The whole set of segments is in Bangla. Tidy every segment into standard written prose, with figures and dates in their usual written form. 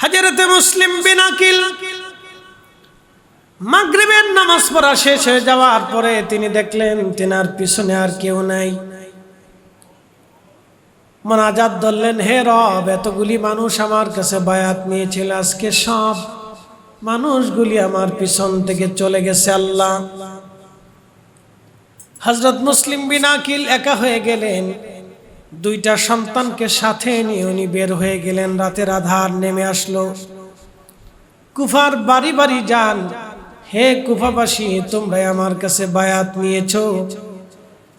হযরতে মুসলিম বিন আকিল মাগরিবের নামাজ পড়া শেষ হয়ে যাওয়ার পরে তিনি দেখলেন তেনার পিছনে আর কেউ নাই। মোনাজাত ধরলেন, হে রব, এতগুলি মানুষ আমার কাছে বায়াত নিয়েছিল, আজকে সব মানুষগুলি আমার পিছন থেকে চলে গেছে আল্লাহ। হযরত মুসলিম বিন আকিল একা হয়ে গেলেন, দুইটা সন্তানকে সাথে নিয়ে উনি বের হয়ে গেলেন। রাতের আধার নেমে আসলো। কুফার বাড়ি বাড়ি যান, হে কুফাবাসী, তোমরা আমার কাছে বায়াত নিয়েছো,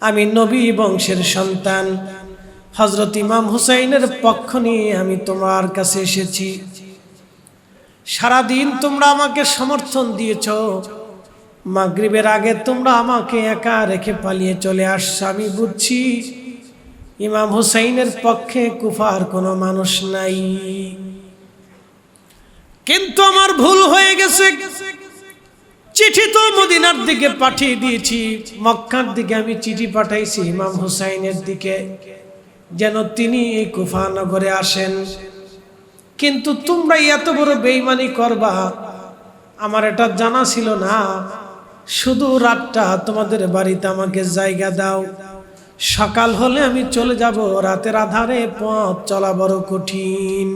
আমি নবী বংশের সন্তান, হযরত ইমাম হুসাইনের পক্ষ নিয়ে আমি তোমার কাছে এসেছি। সারাদিন তোমরা আমাকে সমর্থন দিয়েছো, মাগরিবের আগে তোমরা আমাকে একা রেখে পালিয়ে চলে আসছো। আমি বুঝছি ইমাম হুসাইনের পক্ষে কুফার কোনো মানুষ নাই, কিন্তু আমার ভুল হয়ে গেছে। চিঠি তো মদিনার দিকে পাঠিয়ে দিয়েছি, মক্কার দিকে আমি চিঠি পাঠাইছি ইমাম হুসাইনের দিকে, যেন তিনি এই কুফা নগরে আসেন। কিন্তু তোমরা এত বড় বেঈমানি করবা আমার এটা জানা ছিল না। শুধু রাতটা তোমাদের বাড়িতে আমাকে জায়গা দাও, সকাল হলে আমি চলে যাব। রাতের আধারে পথ চলা বড় কঠিন।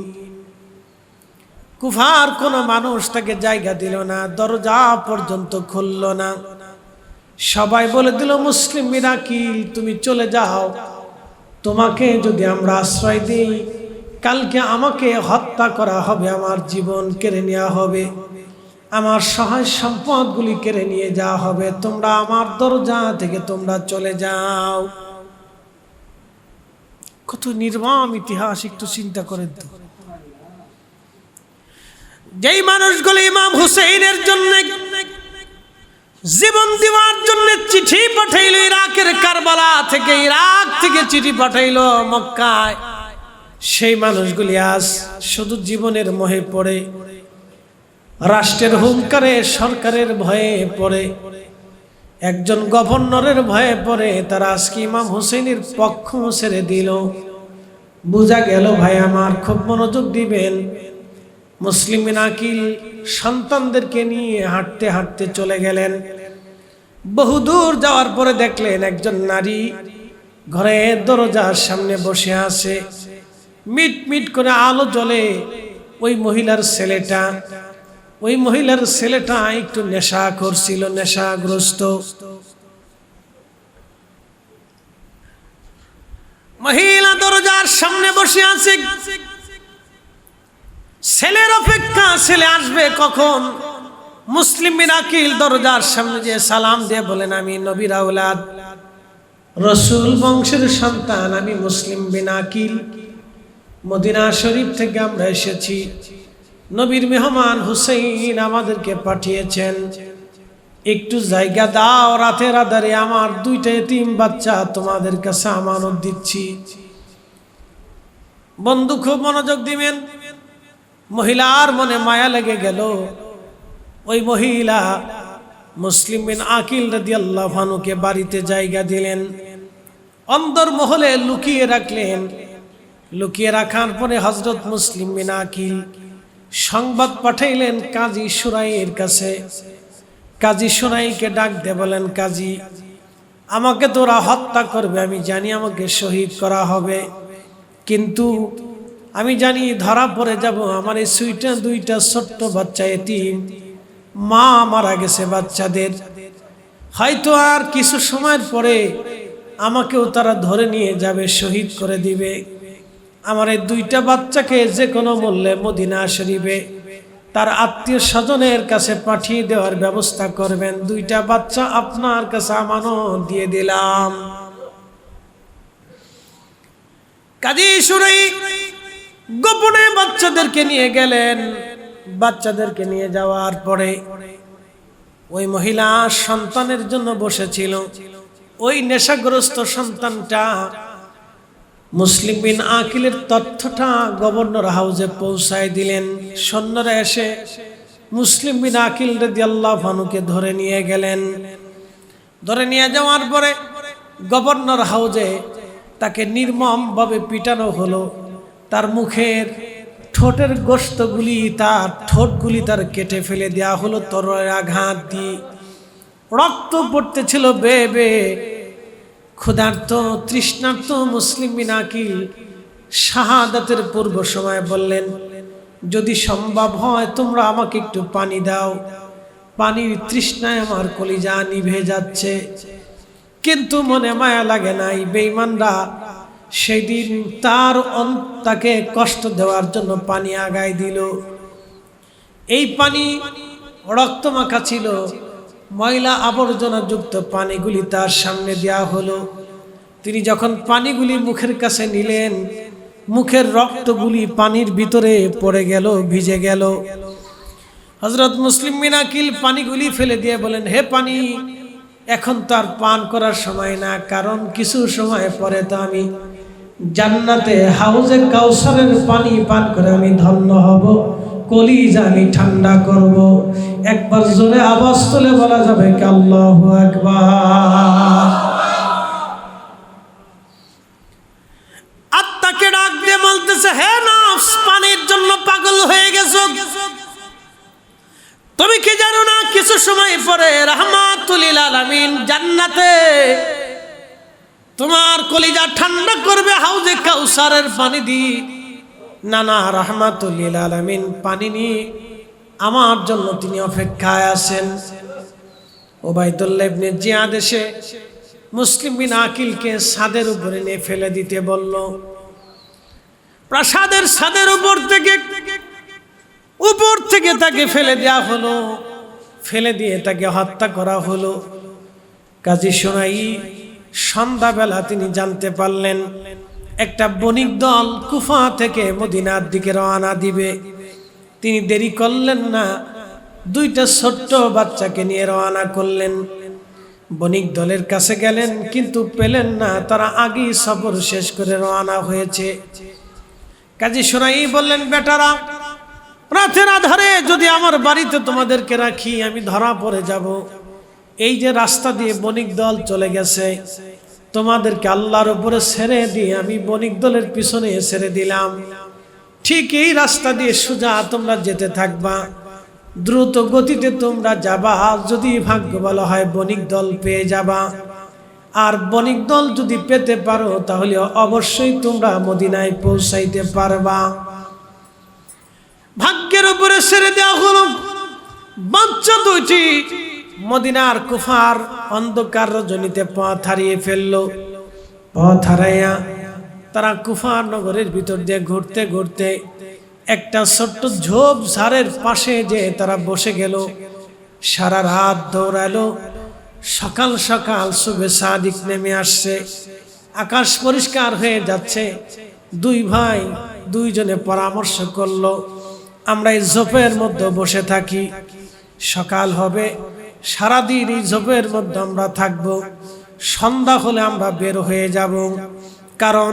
কুফার কোনো মানুষ তাকে জায়গা দিল না, দরজা পর্যন্ত খুলল না। সবাই বলে দিল, মুসলিম বিন আকিল, তুমি চলে যাও। তোমাকে যদি আমরা আশ্রয় দিই, কালকে আমাকে হত্যা করা হবে, আমার জীবন কেড়ে নেওয়া হবে, আমার সহায় সম্পদগুলি কেড়ে নিয়ে যাওয়া হবে। তোমরা আমার দরজা থেকে তোমরা চলে যাও। কত নির্মম ইতিহাস, একটু চিন্তা করেন তো। যেই মানুষগুলো ইমাম হুসাইনের জন্য জীবন দেওয়ার জন্য চিঠি পাঠাইলো ইরাকের কারবালা থেকে, ইরাক থেকে চিঠি পাঠাইলো মক্কায়, সেই মানুষগুলি আজ শুধু জীবনের মোহে পড়ে, রাষ্ট্রের হুঙ্কারে, সরকারের ভয়ে পড়ে, একজন গভর্নরের ভয়ে পড়ে, তারা আজকে ইমাম হুসাইনের পক্ষ ছেড়ে দিল। বুঝা গেল ভাই আমার, খুব মনোযোগ দিবেন। মুসলিম বিন আকিল সন্তানদেরকে নিয়ে হাঁটতে হাঁটতে চলে গেলেন। বহুদূর যাওয়ার পরে দেখলেন একজন নারী ঘরের দরজার সামনে বসে আছে, মিট মিট করে আলো জ্বলে। ওই মহিলার ছেলেটা একটু নেশা করছিল, নেশাগ্রস্ত। মহিলা দরজার সামনে বসে আছে, ছেলের অপেক্ষা, ছেলে আসবে কখন। মুসলিম বিন আকিল দরজার সামনে যে সালাম দিয়ে বলেন, আমি নবীর আওলাদ, রাসূল বংশের সন্তান, আমি মুসলিম বিন আকিল, মদিনা শরীফ থেকে আমরা এসেছি, নবীর মেহমান হুসাইন আমাদেরকে পাঠিয়েছেন, একটু জায়গা দাও, রাতের আধারে আমার দুইটা এতিম বাচ্চা তোমাদের কাছে আমানত দিচ্ছি। বন্ধু খুব মনোযোগ দিবেন। মহিলার মনে মায়া লেগে গেল। ওই মহিলা মুসলিম বিন আকিল রাদিয়াল্লাহু আনহুকে বাড়িতে জায়গা দিলেন, অন্দর মহলে লুকিয়ে রাখলেন। লুকিয়ে রাখার পরে হযরত মুসলিম বিন আকিল সংবাদ পাঠাইলেন কাজী সুরাইয়ের কাছে। কাজী সুরাইকে ডাক দিয়ে বলেন, কাজী, আমাকে তোরা হত্যা করবে, আমি জানি আমাকে শহীদ করা হবে, কিন্তু আমি জানি ধরা পড়ে যাব। আমার এই দুইটা ছোট্ট বাচ্চা এতিম, মা মারা গেছে বাচ্চাদের, হয়তো আর কিছু সময়ের পরে আমাকেও তারা ধরে নিয়ে যাবে, শহীদ করে দিবে। আমার এই দুইটা বাচ্চাকে যে কোনো মূল্যে মদিনা শরীফে তার আত্মীয় স্বজনের কাছে পাঠিয়ে দেওয়ার ব্যবস্থা করবেন। দুইটা বাচ্চা আপনার কাছে আমানত দিয়ে দিলাম। কাজী সুরাই গোপনে বাচ্চাদেরকে নিয়ে গেলেন। বাচ্চাদেরকে নিয়ে যাওয়ার পরে ওই মহিলা সন্তানের জন্য বসেছিল। ওই নেশাগ্রস্ত সন্তানটা মুসলিম বিন আকিলের তথ্যটা গভর্নর হাউসে পৌঁছায় দিলেন। সৈন্যরা এসে মুসলিম বিন আকিল রাদিয়াল্লাহু আনহুকে ধরে নিয়ে গেলেন। ধরে নিয়ে যাওয়ার পরে গভর্নর হাউসে তাকে নির্মমভাবে পিটানো হলো। তার মুখের ঠোঁটের গোশতগুলি তার ঠোঁটগুলি তার কেটে ফেলে দেওয়া হলো তরবারির আঘাত দিয়ে। রক্ত পড়তেছিল বেয়ে বেয়ে। ক্ষুধার্ত তৃষ্ণার্ত মুসলিম বিন আকিল শাহাদাতের পূর্ব সময় বললেন, যদি সম্ভব হয় তোমরা আমাকে একটু পানি দাও, পানির তৃষ্ণায় আমার কলিজা নিভে যাচ্ছে। কিন্তু মনে মায়া লাগে নাই। বেঈমানরা সেদিন তাকে কষ্ট দেওয়ার জন্য পানি আগায় দিল। এই পানি রক্তমাখা ছিল, ময়লা আবর্জনা যুক্ত পানিগুলি তার সামনে দেয়া হলো। তিনি যখন পানিগুলি মুখের কাছে নিলেন, মুখের রক্তগুলি পানির ভিতরে পড়ে গেল, ভিজে গেল। হযরত মুসলিম বিন আকিল পানিগুলি ফেলে দিয়ে বলেন, হে পানি, এখন তো আর পান করার সময় না, কারণ কিছু সময় পরে তো আমি জান্নাতে হাউজে কাউসারের পানি পান করে আমি ধন্য হব, কলিজা আমি ঠান্ডা করব। একবার জোরে আওয়াজ তুলে বলা যাবে কি আল্লাহু আকবার। আত্মাকে ডাক দিয়ে বলতেছে, হে নফস, পানির জন্য পাগল হয়ে গেছো। তুমি কি জানো না কিছু সময় পরে রাহমাতুল লিল আলামিন জান্নাতে তোমার কলিজা ঠান্ডা করবে হাউজে কাউসারের পানি দিয়ে। না না, রাহমাতুল লিল আলামিন পানি নিয়ে আমার জন্য তিনি অপেক্ষায় আছেন। উবাইদুল্লাহ ইবনে জিয়াদ এসে মুসলিম বিন আকিলকে ছাদের উপরে নিয়ে ফেলে দিতে বলল। প্রাসাদের ছাদের উপর থেকে তাকে ফেলে দেওয়া হলো। ফেলে দিয়ে তাকে হত্যা করা হলো। কাজী সুনাই সন্ধ্যাবেলা তিনি জানতে পারলেন একটা বণিক দল কুফা থেকে মদিনার দিকে রওনা দিবে। তিনি দেরি করলেন না, দুইটা ছোট্ট বাচ্চাকে নিয়ে রওনা করলেন। বণিক দলের কাছে গেলেন, কিন্তু পেলেন না, তারা আগেই সফর শেষ করে রওনা হয়েছে। কাজী সুনাই বললেন, বেটারা, রাতের আধারে যদি আমার বাড়িতে তোমাদেরকে রাখি আমি ধরা পড়ে যাব। এই যে রাস্তা দিয়ে বণিক দল চলে গেছে, তোমাদেরকে আল্লাহর উপরে ছেড়ে দিয়ে আমি বণিক দলের পিছনে ছেড়ে দিলাম। ঠিক এই রাস্তা দিয়ে সোজা তোমরা যেতে থাকবা, দ্রুত গতিতে তোমরা যাবা। যদি ভাগ্য ভালো হয় বণিক দল পেয়ে যাবা, আর বণিক দল যদি পেতে পারো তাহলে অবশ্যই তোমরা মদিনায় পৌঁছাইতে পারবা। ভাগ্যের উপরে ছেড়ে দেওয়া হলো। বাচ্চা দুইটি মদিনার কুফার অন্ধকার রজনীতে পথ হারিয়ে ফেললো। পথ হারাইয়া তারা কুফার নগরের ভিতর দিয়ে ঘুরতে ঘুরতে একটা ছোট্ট ঝোপ ঝাড়ের পাশে যে তারা বসে গেল। সারা রাত দৌড়ালো। সকাল সকাল শুভে সাদিক নেমে আসছে। আকাশ পরিষ্কার হয়ে যাচ্ছে। দুই ভাই দুইজনে পরামর্শ করলো, আমরা এই ঝোপের মধ্যে বসে থাকি, সকাল হবে, সারাদিন এই ঝোপের মধ্যে আমরা থাকবো, সন্ধ্যা হলে আমরা বের হয়ে যাব। কারণ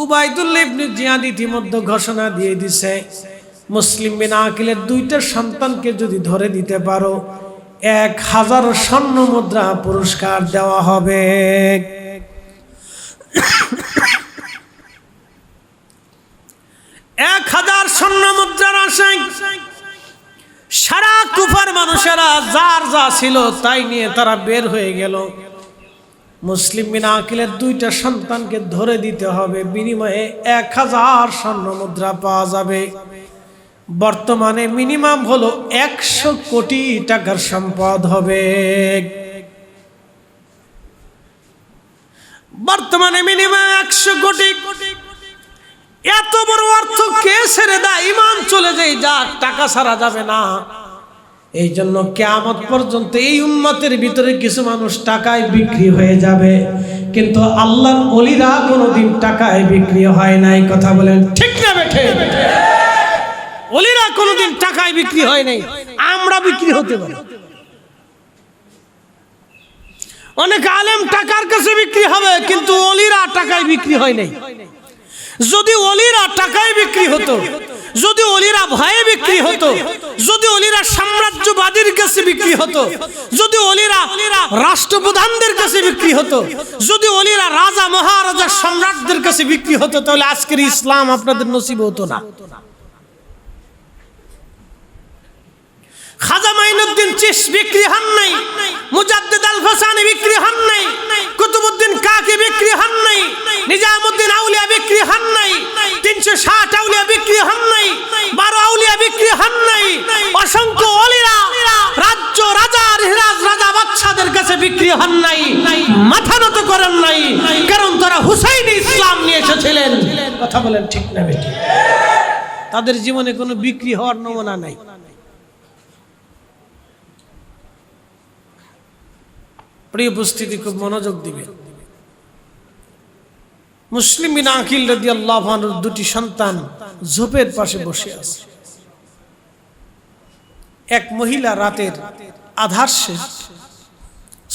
উবাইদুল্লাহ ইবনে জিয়াদ ইতিমধ্যে ঘোষণা দিয়ে দিছে, মুসলিম বিন আকিলের দুইটা সন্তানকে যদি ধরে দিতে পারো 1000 স্বর্ণ মুদ্রা পুরস্কার দেওয়া হবে। 1000 স্বর্ণ মুদ্রার আশায় সারা কুফার মানুষেরা যার যা ছিল তাই নিয়ে তারা বের হয়ে গেল। মুসলিম বিন আকিলের দুইটা সন্তানকে ধরে দিতে হবে, বিনিময়ে 1000 স্বর্ণ মুদ্রা পাওয়া যাবে। বর্তমানে মিনিমাম হলো 100 কোটি টাকার সম্পদ হবে। বর্তমানে মিনিমাম 100 কোটি। এত বড় অর্থ কে ছেড়ে দেয়? ইমান চলে যায়, যা টাকা ছাড়া যাবে না। এই জন্য কিয়ামত পর্যন্ত এই উম্মতের ভিতরে কিছু মানুষ টাকায় বিক্রি হয়ে যাবে, কিন্তু আল্লাহর ওলিরা কোনোদিন টাকায় বিক্রি হয় নাই। কথা বলেন ঠিক না বেঠে? ওলিরা কোনোদিন টাকায় বিক্রি হয় নাই। আমরা বিক্রি হতে পারি। অনেক আলেম টাকার কাছে বিক্রি হবে, কিন্তু ওলিরা টাকায় বিক্রি হয় নাই। যদি ওলিরা টাকায় বিক্রি হতো, যদি ওলিরা ভয়ে বিক্রি হতো, যদি ওলিরা সাম্রাজ্যবাদীর কাছে বিক্রি হতো, যদি ওলিরা রাষ্ট্রপ্রধানদের কাছে বিক্রি হতো, যদি ওলিরা রাজা মহারাজা সম্রাটদের কাছে বিক্রি হতো, তাহলে আজকের ইসলাম আপনাদের নসিব হতো না। খাজা মাইনুদ্দিন চিশ বিক্রি হন নাই, মুজাদ্দিদ আল ফাসানি বিক্রি হন নাই, কুতুবউদ্দিন কাকি বিক্রি হন নাই, নিজামউদ্দিন আউলিয়া বিক্রি হন নাই, 360 আউলিয়া বিক্রি হন নাই, 12 আউলিয়া বিক্রি হন নাই, অসংখ্য ওলিরা রাজ্য রাজার হিরাজ রাজা বাদশাদের কাছে বিক্রি হন নাই, মাথা নত করেন নাই, কারণ তারা হুসাইনি ইসলাম নিয়ে এসেছিলেন। কথা বলেন ঠিক না বেঠিক? তাদের জীবনে কোনো বিক্রি হওয়ার নমুনা নাই। প্রিয় উপস্থিতি, খুব মনোযোগ দিবেন। মুসলিম বিন আকিল রাদিয়াল্লাহু আনহুর দুটি সন্তান ঝোপের পাশে বসে আছে। এক মহিলা রাতের আধার শেষ,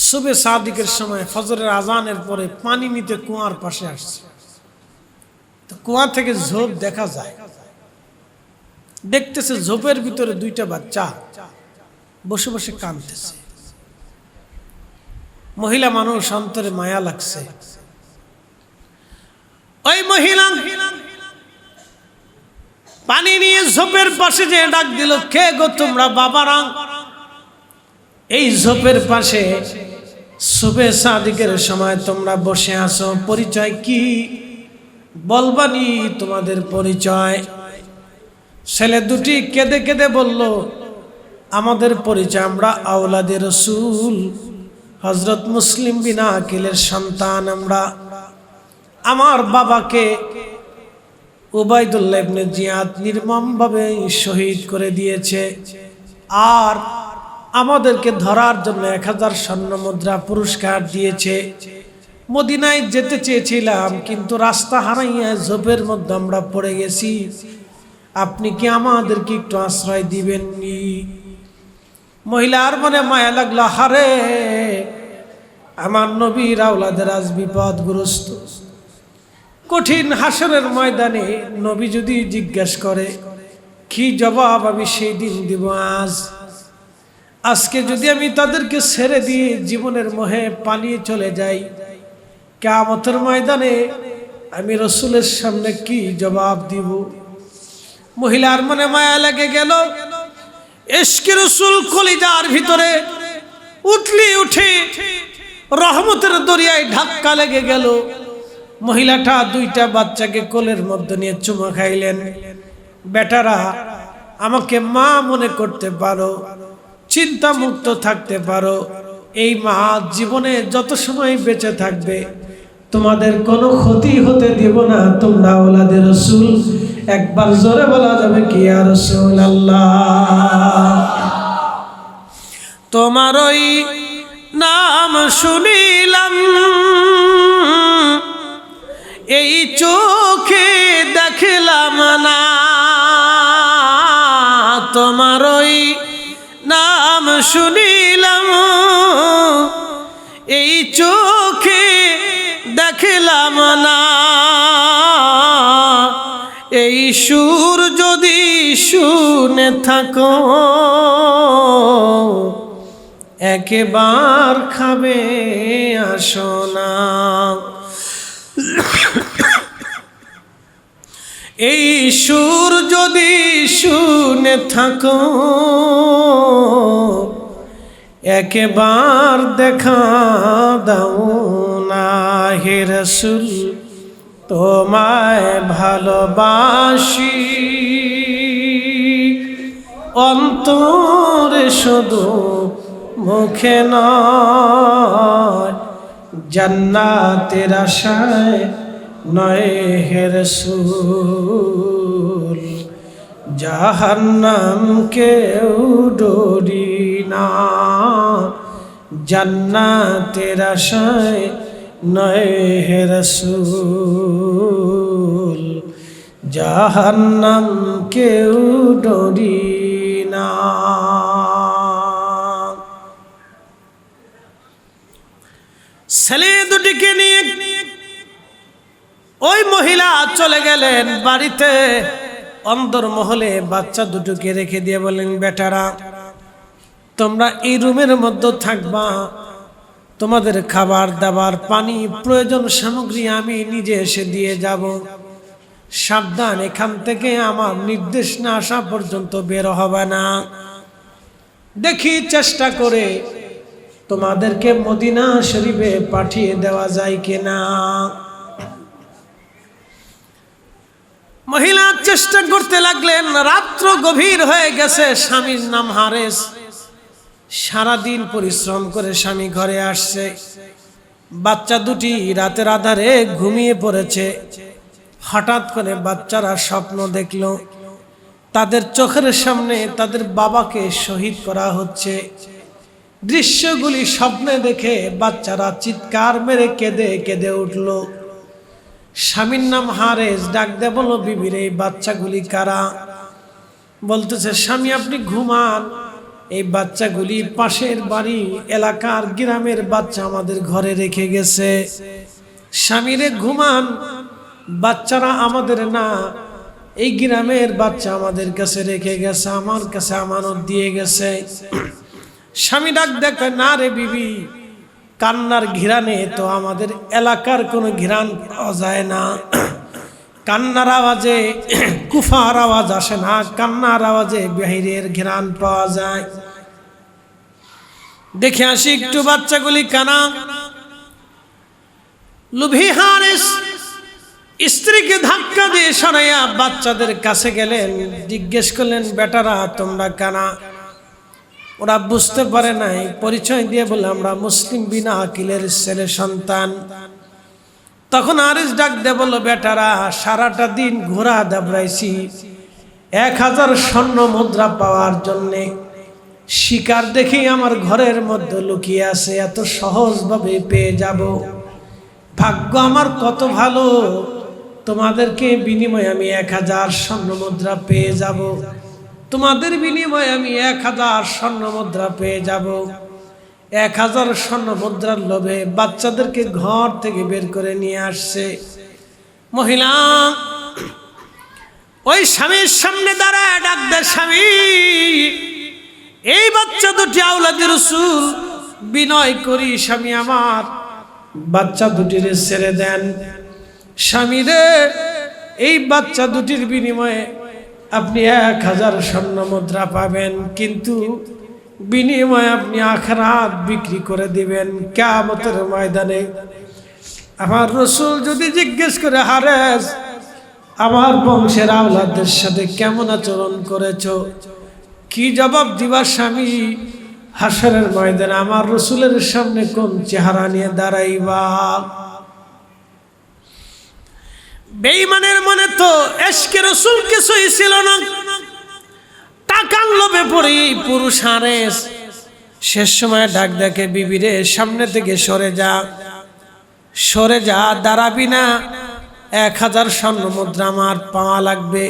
সুবে সাদিকের সময় ফজরের আজানের পরে পানি নিতে কুয়ার পাশে আসছে। তো কুয়া থেকে ঝোপ দেখা যায়, দেখতেছে ঝোপের ভিতরে দুইটা বাচ্চা বসে বসে কাঁদতেছে। মহিলা মানুষ, অন্তরে মায়া লাগছে। ওই মহিলা পানি নিয়ে ঝোপের পাশে যে ডাক দিল, কে গো তোমরা বাবারা? এই ঝোপের পাশে সুবে সাদিকের সময় তোমরা বসে আছো, পরিচয় কি? বলবানি তোমাদের পরিচয়। ছেলে দুটি কেঁদে কেঁদে বলল, আমাদের পরিচয়, আমরা আওলাদে রসুল হযরত মুসলিম বিন আকিলের সন্তান। আমরা আমার বাবাকে উবাইদুল্লাহ ইবনে জিয়াদ নির্মমভাবে শহীদ করে দিয়েছে, আর আমাদেরকে ধরার জন্য 1000 স্বর্ণ মুদ্রা পুরস্কার দিয়েছে। মদিনায় যেতে চেয়েছিলাম, কিন্তু রাস্তা হারাইয়া ঝোপের মধ্যে আমরা পড়ে গেছি। আপনি কি আমাদেরকে একটু আশ্রয় দিবেননি? মহিলার মনে মায়া লাগলো, হারে আমার নবীর আওলাদের আজ বিপদগ্রস্ত। কঠিন হাসরের ময়দানে নবী যদি জিজ্ঞেস করে, কি জবাব আমি সেই দিন দিব? আজকে যদি আমি তাদেরকে ছেড়ে দিয়ে জীবনের মোহে পালিয়ে চলে যাই, কিয়ামতের ময়দানে আমি রসুলের সামনে কি জবাব দিব? মহিলার মনে মায়া লেগে গেল। ইশকে রসুল কলিজার ভিতরে উঠলি উঠে রহমতের দরিয়ায় ধাক্কা লেগে গেল। মহিলাটা দুইটা বাচ্চাকে কোলের মধ্যে নিয়ে চুমা খাইলেন। বেটারা, আমাকে মা মনে করতে পারো, চিন্তা মুক্ত থাকতে পারো। এই মা জীবনে যত সময় বেঁচে থাকবে তোমাদের কোনো ক্ষতি হতে দিব না। তোমরা আওলাদে রসুল। একবার জোরে বলা যাবে কি, ইয়া রাসূলুল্লাহ? তোমার ওই নাম শুনিলাম, এই চোখে দেখলাম না। তোমার ওই নাম শুনিলাম, এই চোখে দেখলাম না। এই সুর যদি শুনে থাকো, একবার খাবে আসো না। এই সুর যদি শুনে থাকো, একবার দেখা দাও না। হে রাসূল, তোমায় ভালোবাসি, অন্তরে শুধু, মুখে নয়। জান্নাতের আশায় নয় হে রাসূল, জাহান্নাম কেউ ডরি না। জান্নাতের আশায় নয় হে রাসূল, জাহান্নাম কেউ ডরি না। ছেলে দুটিকে নিয়ে ওই মহিলা চলে গেলেন বাড়িতে। অন্দর মহলে বাচ্চা দুটোকে রেখে দিয়ে বলেন, বেটারা, তোমরা এই রুমের মধ্যে থাকবা। তোমাদের খাবার দাবার, পানি, প্রয়োজন সামগ্রী আমি নিজে এসে দিয়ে যাব। সাবধান, এখান থেকে আমার নির্দেশ না আসা পর্যন্ত বের হবে না। দেখি চেষ্টা করে তোমাদেরকে মদিনা শরীফে পাঠিয়ে দেওয়া যায় কিনা। মহিলা চেষ্টা করতে লাগলেন। রাত্র গভীর হয়ে গেছে। স্বামীর নাম হারেস। সারাদিন পরিশ্রম করে স্বামী ঘরে আসছে। বাচ্চা দুটি রাতের আধারে ঘুমিয়ে পড়েছে। হঠাৎ করে বাচ্চারা স্বপ্ন দেখলো তাদের চোখের সামনে তাদের বাবাকে শহীদ করা হচ্ছে। দৃশ্যগুলি স্বপ্নে দেখে বাচ্চারা চিৎকার মেরে কেঁদে কেঁদে উঠল। স্বামীর নাম হারেস। ডাক দে বলল, বিবির এই বাচ্চাগুলি কারা? বলতেছে, স্বামী আপনি ঘুমান, এই বাচ্চাগুলি পাশের বাড়ি এলাকার গ্রামের বাচ্চা আমাদের ঘরে রেখে গেছে। স্বামীরে ঘুমান, বাচ্চারা আমাদের না, এই গ্রামের বাচ্চা আমাদের কাছে রেখে গেছে, আমার কাছে আমানত দিয়ে গেছে। স্বামী ডাক দেখে, না রে বিবি, কান্নার ঘিরানে তো আমাদের এলাকার কোনো ঘিরান পাওয়া যায় না। কান্নার আওয়াজে কুফার আওয়াজ আসে না, কান্নার আওয়াজে বাহিরের ঘিরান পাওয়া যায়। দেখে আসি একটু বাচ্চাগুলি কানা। লুভি হারেস স্ত্রীকে ধাক্কা দিয়ে সরাইয়া বাচ্চাদের কাছে গেলেন। জিজ্ঞেস করলেন, বেটারা তোমরা কানা? ওরা বুঝতে পারে নাই। পরিচয় দিয়ে বলে, আমরা মুসলিম বিন আকিলের ছেলে সন্তান। তখন হারেস ডাক দিয়ে বলল, বেটারা সারাটা দিন ঘোরা দাবড়াইছি 1000 স্বর্ণ মুদ্রা পাওয়ার জন্যে। শিকার দেখি আমার ঘরের মধ্যে লুকিয়ে আছে, এত সহজভাবে পেয়ে যাব। ভাগ্য আমার কত ভালো, তোমাদেরকে বিনিময়ে আমি 1000 স্বর্ণ মুদ্রা পেয়ে যাব। তোমাদের বিনিময়ে আমি 1000 স্বর্ণ মুদ্রা পেয়ে যাব। 1000 স্বর্ণ মুদ্রার লোভে বাচ্চাদেরকে ঘর থেকে বের করে নিয়ে আসছে। মহিলা ওই স্বামীর সামনে দাঁড়ায় ডাক দেয়, স্বামী এই বাচ্চা দুটি আওলাদে রাসূল, বিনয় করি স্বামী আমার বাচ্চা দুটির ছেড়ে দেন। স্বামী রে, এই বাচ্চা দুটির বিনিময়ে আপনি 1000 স্বর্ণ মুদ্রা পাবেন, কিন্তু বিনিময়ে আপনি আখিরাত বিক্রি করে দিবেন কিয়ামতের ময়দানে। আমার রাসূল যদি জিজ্ঞেস করে, হারেস আমার বংশের আওলাদের সাথে কেমন আচরণ করেছো, কি জবাব দিবা স্বামী? হাসরের ময়দানে আমার রাসূলের সামনে কোন চেহারা নিয়ে দাঁড়াইবা? বেঈমানের মনে তো ইশকে রাসূল কিছুই ছিল না। টাকার লোভে পড়ে এই পুরুষ হারেস শেষ সময় ডাক দেখে, বিবিরে সামনে থেকে সরে যা, সরে যা, দাঁড়াবি না, 1000 স্বর্ণ মুদ্রা আমার পাওয়া লাগবে।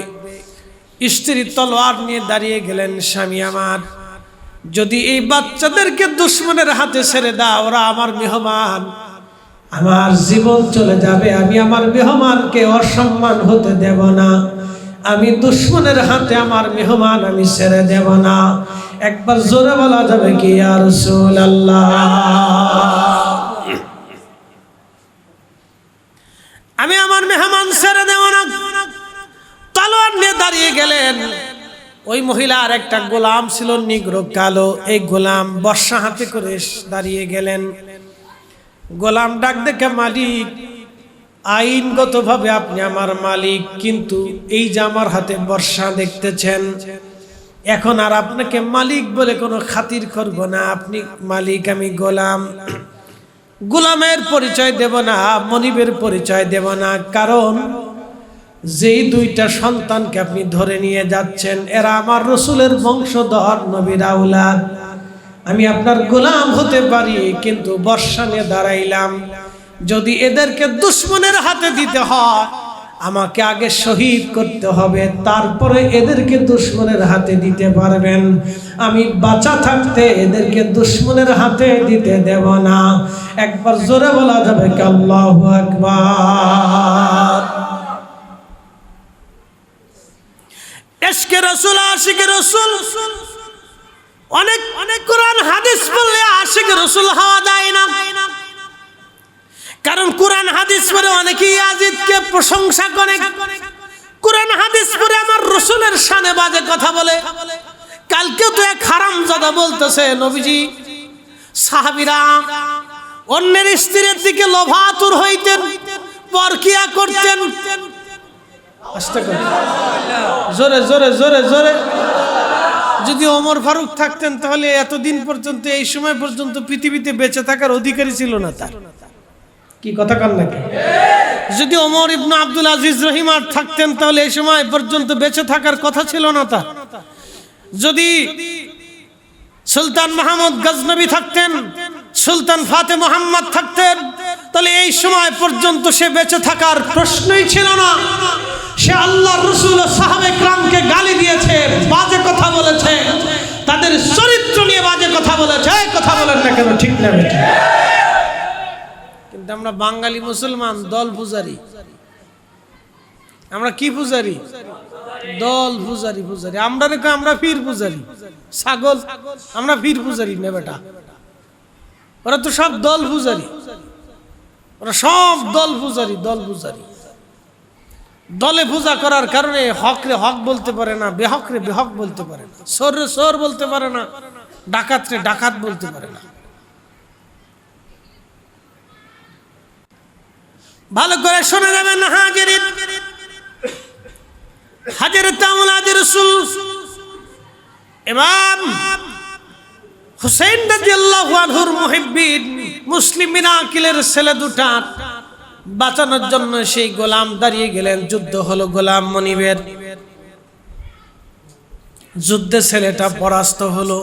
স্ত্রী তলোয়ার নিয়ে দাঁড়িয়ে গেলেন, স্বামী আমার যদি এই বাচ্চাদেরকে দুশমনের হাতে ছেড়ে দাও, ওরা আমার মেহমান, আমার জীবন চলে যাবে। আমি আমার মেহমানকে অসম্মান হতে দেব না। আমি দুশমনের হাতে আমার মেহমান আমি ছেড়ে দেব না। একবার জোরে বলা যাবে কি, ইয়া রাসূলুল্লাহ? আমি আমার মেহমান ছেড়ে দেব না। তলোয়ার নিয়ে দাঁড়িয়ে গেলেন। ওই মহিলার একটা গোলাম ছিল, নিগ্রো কালো। এই গোলাম বর্শা হাতে করে দাঁড়িয়ে গেলেন। গোলাম ডাক দেখে, মালিক আইনগতভাবে আপনি আমার মালিক, কিন্তু এই যে আমার হাতে বর্শা দেখতেছেন, এখন আর আপনাকে মালিক বলে কোনো খাতির করব না। আপনি মালিক, আমি গোলাম। গোলামের পরিচয় দেব না, মনিবের পরিচয় দেব না, কারণ যেই দুইটা সন্তানকে আপনি ধরে নিয়ে যাচ্ছেন এরা আমার রাসূলের বংশধর, নবীর আওলাদ। আমি আপনার গোলাম হতে পারি, কিন্তু বর্শা নিয়ে দাঁড়াইলাম। যদি এদেরকে দুশমনের হাতে দিতে হয়, আমাকে আগে শহীদ করতে হবে, তারপরে এদেরকে দুশমনের হাতে দিতে পারবেন। আমি বাঁচা থাকতে এদেরকে দুশমনের হাতে দিতে দেব না। একবার জোরে বলা যাবে কি, আল্লাহু আকবার? ইশকে রাসূল, আশিকে রাসূল, অনেক অনেক কোরআন হাদিস পড়লে আশিকে রাসূল হওয়া যায় না। কারণ কোরআন হাদিস পড়ে অনেকেই ইয়াজিদকে প্রশংসা করে, কোরআন হাদিস পড়ে আমার রাসূলের শানে বাজে কথা বলে। কালকে তো এক হারামজাদা বলতেছে নবীজি সাহাবীরা অন্যের স্ত্রীর দিকে লোভাতুর হইতেন, পরকিয়া করতেন। আস্তে করে জোরে জোরে জোরে জোরে। যদি ওমর ফারুক থাকতেন তাহলে এতদিন পর্যন্ত, এই সময় পর্যন্ত পৃথিবীতে বেঁচে থাকার অধিকারী ছিল না তার। কি কথা কান নাকি? যদি ওমর ইবনে আব্দুল আজিজ রহিমার থাকতেন তাহলে এই সময় পর্যন্ত বেঁচে থাকার কথা ছিল না তার। যদি সুলতান মাহমুদ গজনবী থাকতেন, সুলতান ফাতে মোহাম্মদ থাকতেন তাহলে এই সময় পর্যন্ত সে বেঁচে থাকার প্রশ্নই ছিল না। সে আল্লাহর রাসূল ও সাহাবে کرامকে গালি দিয়েছে, বাজে কথা বলেছে, তাদের চরিত্র নিয়ে বাজে কথা বলেছে। কথা বলেন না কেন? ঠিক না বেঠিক? কিন্তু আমরা বাঙালি মুসলমান দল পূজারি। আমরা কি পূজারি? দল পূজারি। পূজারি আমরা রেখে আমরা পীর পূজারি। ছাগল আমরা পীর পূজারি না বেটা, ওরা তো সব দল পূজারি। ওরা সব দল পূজারি, দল পূজারি। দলে পূজা করার কারণে হক রে হক বলতে পারে না, বেহক রে বেহক বলতে পারে না, সর রে সর বলতে পারে না, ডাকাত রে ডাকাত বলতে পারে না। ভালো করে শুনে যাবেন হাজিরিন, হযরত আওলাদ রাসূল ইমাম হুসাইন রাদিয়াল্লাহু আনহুর মুহিব্বিন মুসলিম বিন আকিলের ছেলে দুটা বাঁচানোর জন্য সেই গোলাম দাঁড়িয়ে গেলেন। যুদ্ধ হলো গোলাম মনিবের, যুদ্ধে ছেলেটা পরাস্ত হলো।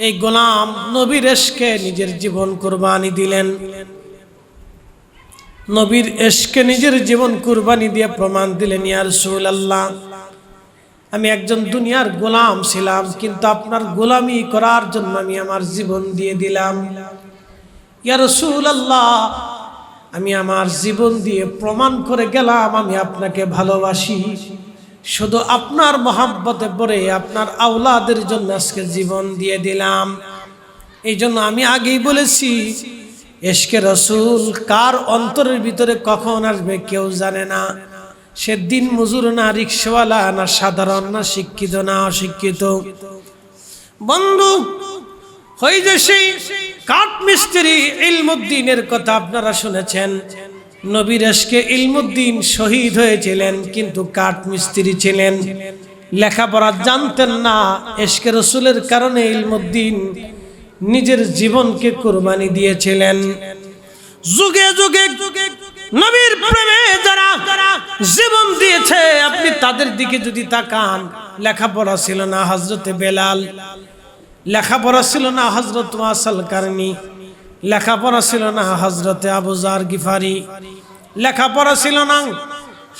এই গোলাম নবীর ইশকে নিজের জীবন কুরবানি দিলেন। নবীর ইশকে নিজের জীবন কুরবানি দিয়ে প্রমাণ দিলেন, ইয়া রাসূলুল্লাহ আমি একজন দুনিয়ার গোলাম ছিলাম, কিন্তু আপনার গোলামি করার জন্য আমি আমার জীবন দিয়ে দিলাম। ইয়া রাসূলুল্লাহ আমি আমার জীবন দিয়ে প্রমাণ করে গেলাম আমি আপনাকে ভালোবাসি। শুধু আপনার মহব্বতে পড়ে আপনার আওলাদের জন্য আজকে জীবন দিয়ে দিলাম। এই জন্য আমি আগেই বলেছি, ইশকে রাসূল কার অন্তরের ভিতরে কখন আসবে কেউ জানে না। সে দিন মজুর না, রিকশাওয়ালা না, সাধারণ না, শিক্ষিত না অশিক্ষিত। বন্ধু হই যে সেই কাঠ মিস্ত্রি ইলমুদ্দিনের কথা আপনারা শুনেছেন। নবীর ইশকে ইলমুদ্দিন শহীদ হয়েছিলেন, কিন্তু কাঠ মিস্ত্রি ছিলেন, লেখাপড়া জানতেন না। ইশকে রাসূলের কারণে ইলমুদ্দিন নিজের জীবনকে কুরবানি দিয়েছিলেন। যুগে যুগে নবীর প্রেমে যারা জীবন দিয়েছে আপনি তাদের দিকে যদি তাকান, লেখাপড়া ছিল না হযরতে বেলাল, লেখাপড়া ছিল না হযরত ওয়াসাল কারনি, লেখাপড়া ছিল না হযরতে আবু যার গিফারি, লেখাপড়া ছিল না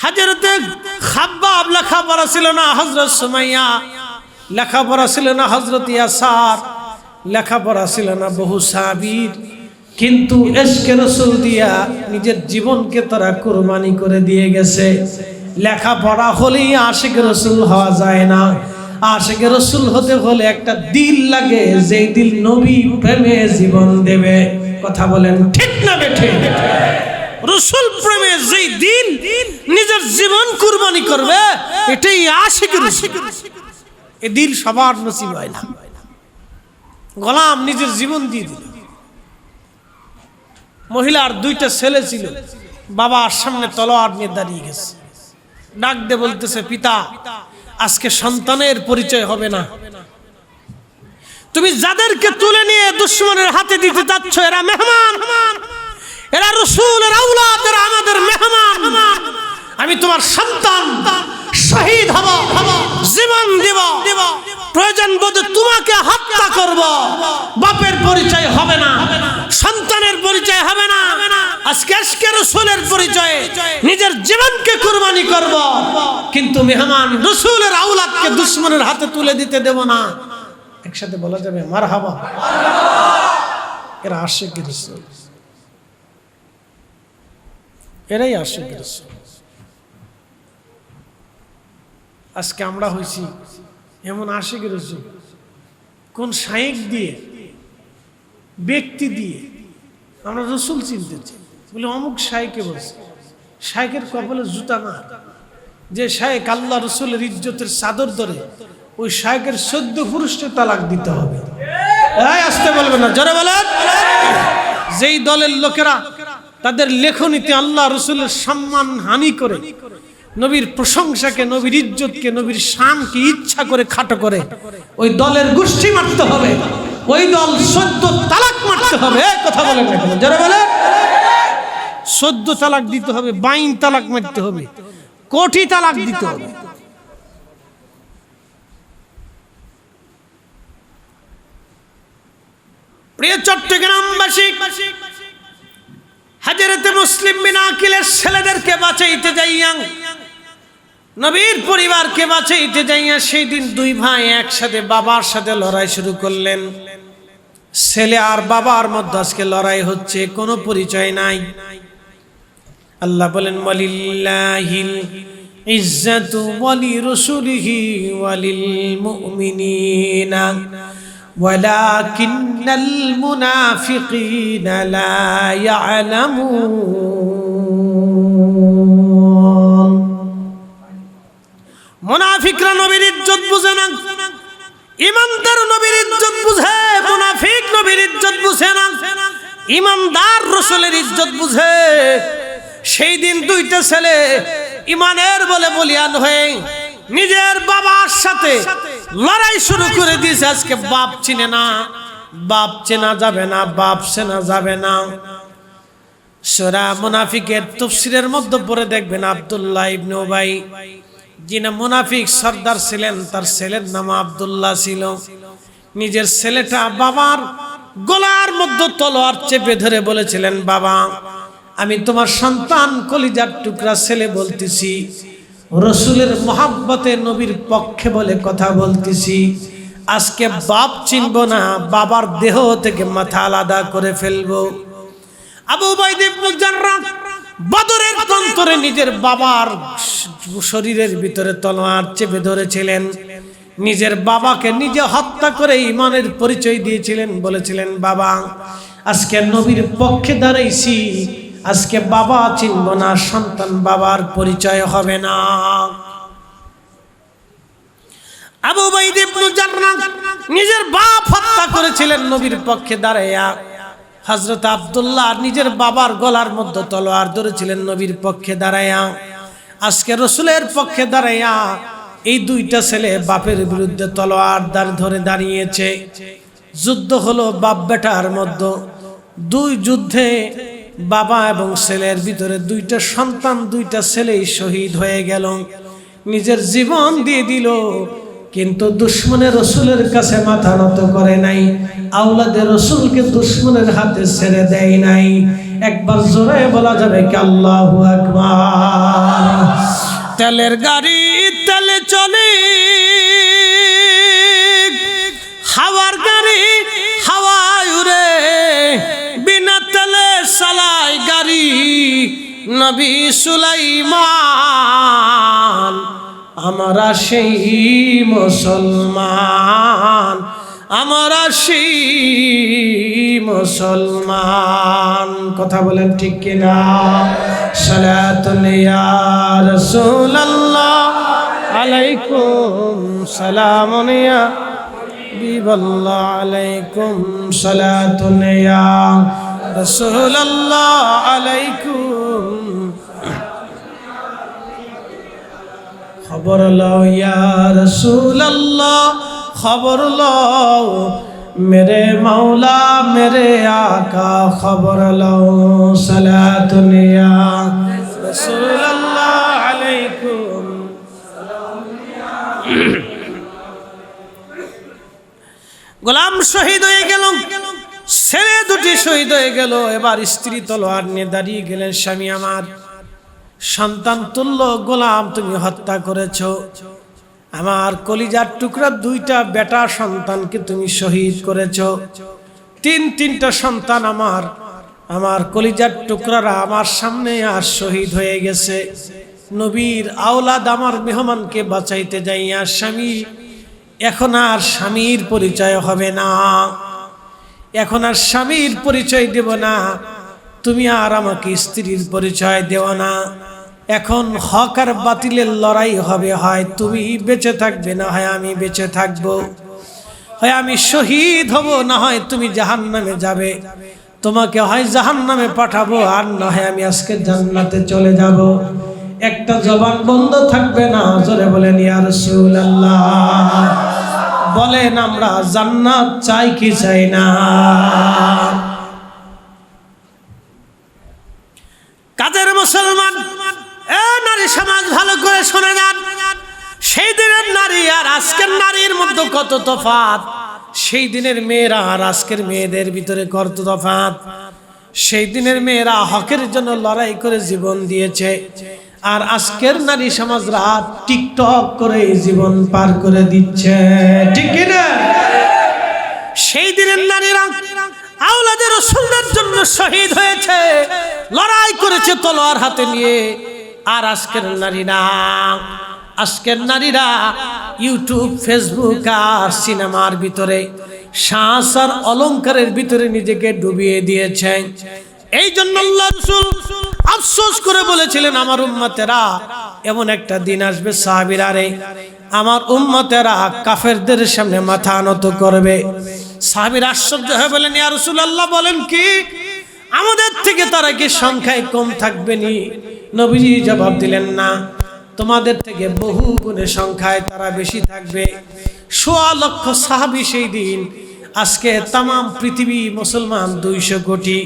হযরতে খাব্বাব, লেখাপড়া ছিল না হযরত সুমাইয়া, লেখাপড়া ছিল না হযরত ইয়াসার, লেখাপড়া ছিল না বহু সাহাবীর। কিন্তু ইশকে রাসূল দিয়া নিজের জীবনকে তারা কুরবানি করে দিয়ে গেছে। লেখাপড়া হলেই আশিক রাসূল হওয়া যায় না। আশিক রাসূল হতে হলে একটা দিল লাগে, যেই দিল নবী প্রেমে জীবন দেবে। কথা বলেন ঠিক না বেঠিক? রাসূল প্রেমে যেই দিল নিজের জীবন কুরবানি করবে এটাই আশিক রাসূল। এই দিল সবার নসিব হয় না। গোলাম নিজের জীবন দিয়ে দিল। মহিলার দুইটা ছেলে ছিল, বাবার সামনে তলোয়ার নিয়ে দাঁড়িয়ে গেছে, ডাক দিয়ে বলতেছে, পিতা আজকে সন্তানের পরিচয় হবে না। তুমি যাদেরকে তুলে নিয়ে দুশমনের হাতে দিতে যাচ্ছ এরা মেহমান, এরা রাসূলের আওলাদ, এরা আমাদের মেহমান। আমি তোমার সন্তান, শহীদ হব, জীবন দিব, প্রয়োজন বোধে তোমাকে হত্যা করব। বাপের পরিচয় হবে না, সন্তানের পরিচয় হবে না। আজকে ইশকে রাসূলের পরিচয়ে নিজের জীবনকে কুরবানি করব, কিন্তু মেহমান রাসূলের আওলাদকে দুশমনের হাতে তুলে দিতে দেব না। একসাথে বলা যাবে মারহাবা। এরা আশিক রাসূল, এরাই আশিক রাসূল। আজকে আমরা হইছি এমন আশিক রাসূল, কোন শাইখ দিয়ে, ব্যক্তি দিয়ে আমরা রাসূল চিনতে চাই। বলে অমুক শাইখে বলছে, শাইখের কপালে জুতা না। যে শাইখ আল্লাহ রাসূলের ইজ্জতের চাদর ধরে ওই শায়েকের 14 পুরুষকে তালাক দিতে হবে। আসতে বলবেন না, জোরে বলেন। যেই দলের লোকেরা তাদের লেখনীতে আল্লাহ রসুলের সম্মান হানি করে, নবীর প্রশংসাকে, নবীর ইজ্জতকে, নবীর শানকে ইচ্ছা করে খাটো করে, ওই দলের গোষ্ঠী মারতে হবে, ওই দল 14 তালাক মারতে হবে। কথা বলেন না কেন, যারা বলে 14 তালাক দিতে হবে, 22 তালাক মারতে হবে, কোটি তালাক দিতে হবে। প্রিয় চট্টগ্রামবাসী, হযরত মুসলিম বিন আকিলের ছেলেদেরকে বাঁচাইতে যাইয়া, নবীর পরিবারকে বাঁচাইতে যাইয়া সেই দিন 2 ভাই একসাথে বাবার সাথে লড়াই শুরু করলেন। ছেলে আর বাবার মধ্যে আজকে লড়াই হচ্ছে, কোনো পরিচয় নাই। আল্লাহ বলেন ওয়ালিল্লাহিল ইজ্জাতু ওয়ালি রাসূলিহি ওয়ালিল মুমিনিনা ওয়ালাকিন্নাল মুনাফিকিনা লা ইয়ালামুন। মুনাফিকরা নবীর ইজ্জত বুঝে না, ইমানদার নবীর ইজ্জত বুঝে, মুনাফিক নবীর ইজ্জত বুঝে না, ইমানদার রাসূলের ইজ্জত বুঝে। সেই দিন 2টা ছেলে ইমানের বলে বলিয়ান হয়ে নিজের বাবার সাথে লড়াই শুরু করে দিয়েছে। আজকে বাপ চিনে না, বাপ চেনা যাবে না, বাপ চেনা যাবে না। সূরা মুনাফিকের তাফসীরের মধ্যে পড়ে দেখবেন আব্দুল্লাহ ইবনে উবাই, যিনি মুনাফিক সর্দার ছিলেন, তার ছেলের নাম আব্দুল্লাহ ছিল। নিজের ছেলেটা বাবার গলার মধ্যে তলোয়ার চেপে ধরে বলেছিলেন, বাবা আমি তোমার সন্তান, কলিজার টুকরা ছেলে বলতেছি, রাসূলের মহব্বতে নবীর পক্ষে বলে কথা বলতেছি, আজকে বাপ চিনব না, বাবার দেহ থেকে মাথা আলাদা করে ফেলবো। আবু উবাইদা ইবনে জাররাহ বদরের প্রান্তরে নিজের বাবার শরীরের ভিতরে তলোয়ার চেপে ধরেছিলেন, নিজের বাবাকে নিজে হত্যা করে ইমানের পরিচয় দিয়েছিলেন। বলেছিলেন, বাবা আজকে নবীর পক্ষে দাঁড়াইছি, আজকে বাবা চিনব না, সন্তান বাবার পরিচয় হবে না। আবু উবাইদা ইবনে জাররাহ নিজের বাপ হত্যা করেছিলেন নবীর পক্ষে দাঁড়াইয়া। হযরত আব্দুল্লাহ নিজের বাবার গলার মধ্যে তলোয়ার ধরেছিলেন নবীর পক্ষে দাঁড়াইয়া। আজকে রাসূলের পক্ষে দাঁড়াইয়া এই 2টা ছেলে বাপের বিরুদ্ধে তলোয়ার ধরে দাঁড়িয়েছে। যুদ্ধ হলো বাপ বেটার মধ্যে। 2 যুদ্ধে বাবা এবং ছেলের ভিতরে 2টা সন্তান, 2টা ছেলেই শহীদ হয়ে গেল, নিজের জীবন দিয়ে দিল। কিন্তু দুশমনের রাসূলের কাছে মাথা নত করে নাই, আওলাদের রাসূলকে দুশমনের হাতে ছেড়ে দেয় নাই। একবার জোরে বলা যাবে কি আল্লাহু আকবার। তেলের গাড়ি তেলে চলে, হাওয়ার গাড়ি হাওয়ায় উড়ে, বিনা তেলে চালায় গাড়ি নবী সুলাইমান। আমরা সেই মুসলমান, আমরা সেই মুসলমান। কথা বলেন ঠিক কিনা? সালাতুন ইয়া রাসূলুল্লাহ আলাইকুম সালামুন ইয়া হাবিবাল্লাহ আলাইকুম সালাতুন ইয়া রাসূলুল্লাহ আলাইকুম। খবর লও ইয়া রাসূলুল্লাহ, খবর লও মেরে মাওলা মেরে আকা, খবর লও সালাতুন ইয়া রাসূলুল্লাহ আলাইকুম। গোলাম শহীদ হয়ে গেল, ছেলে 2টি শহীদ হয়ে গেল। এবার স্ত্রী তলোয়ার নিয়ে দাঁড়িয়ে গেলেন, স্বামী আমার, সন্তান তুল্য গোলাম তুমি হত্যা করেছো, আমার কলিজার টুকরা 2টা বেটা সন্তানকে তুমি শহীদ করেছো। 3টা সন্তান আমার কলিজার টুকরারা আমার সামনে আর শহীদ হয়ে গেছে। নবীর আওলাদ আমার মেহমানকে বাঁচাইতে যাইয়া স্বামী, এখন আর স্বামীর পরিচয় হবে না, এখন আর স্বামীর পরিচয় দেব না, তুমি আর আমাকে স্ত্রীর পরিচয় দেও না। এখন হক আর বাতিলের লড়াই হবে, হয় তুমি বেঁচে থাকবে না হয় আমি বেঁচে থাকবো, হয় আমি শহীদ হব না হয় তুমি জাহান্নামে যাবে। তোমাকে হয় জাহান্নামে পাঠাবো আর না হয় আমি আজকে জান্নাতে চলে যাব। একটা জবান বন্ধ থাকবে না। জোরে বলেন ইয়া রাসূলুল্লাহ। বলেন আমরা জান্নাত চাই কি চাই না? কাদের মুসলমান, এ নারী সমাজ ভালো করে শুনে যান। সেই দিনের নারী আর আজকের নারীর মধ্যে কত তফাৎ। সেই দিনের মেয়েরা আর আজকের মেয়েদের ভিতরে কত তফাৎ। সেই দিনের মেয়েরা হকের জন্য লড়াই করে জীবন দিয়েছে, আর আজকের নারী সমাজরা টিকটক করে জীবন পার করে দিচ্ছে, ঠিক কি না? সেই দিনের নারীরা আওলাদের রাসূলের জন্য শহীদ হয়েছে, লড়াই করেছে তলোয়ার হাতে নিয়ে। আর আজকের নারীরা ইউটিউব, ফেসবুক আর সিনেমার ভিতরে, সাজ আর অলংকারের ভিতরে নিজেকে ডুবিয়ে দিয়েছে। এই জন্য আল্লাহ রাসূল আফসোস করে বলেছিলেন, আমার উম্মতেরা এমন একটা দিন আসবে, সাহাবীরা রে, আমার উম্মতেরা কাফেরদের সামনে মাথা নত করবে। সাহাবীরা আশ্চর্য হয়ে বলেন, ইয়া রাসূলুল্লাহ বলেন কি, আমাদের থেকে তারা কি সংখ্যায় কম থাকবে নি? নবীজি জবাব দিলেন, না, তোমাদের থেকে বহু গুণে সংখ্যায় তারা বেশি থাকবে। ১.৫ লক্ষ সাহাবী সেই দিন। আজকে তাম পৃথিবী মুসলমান ২০০ কোটি।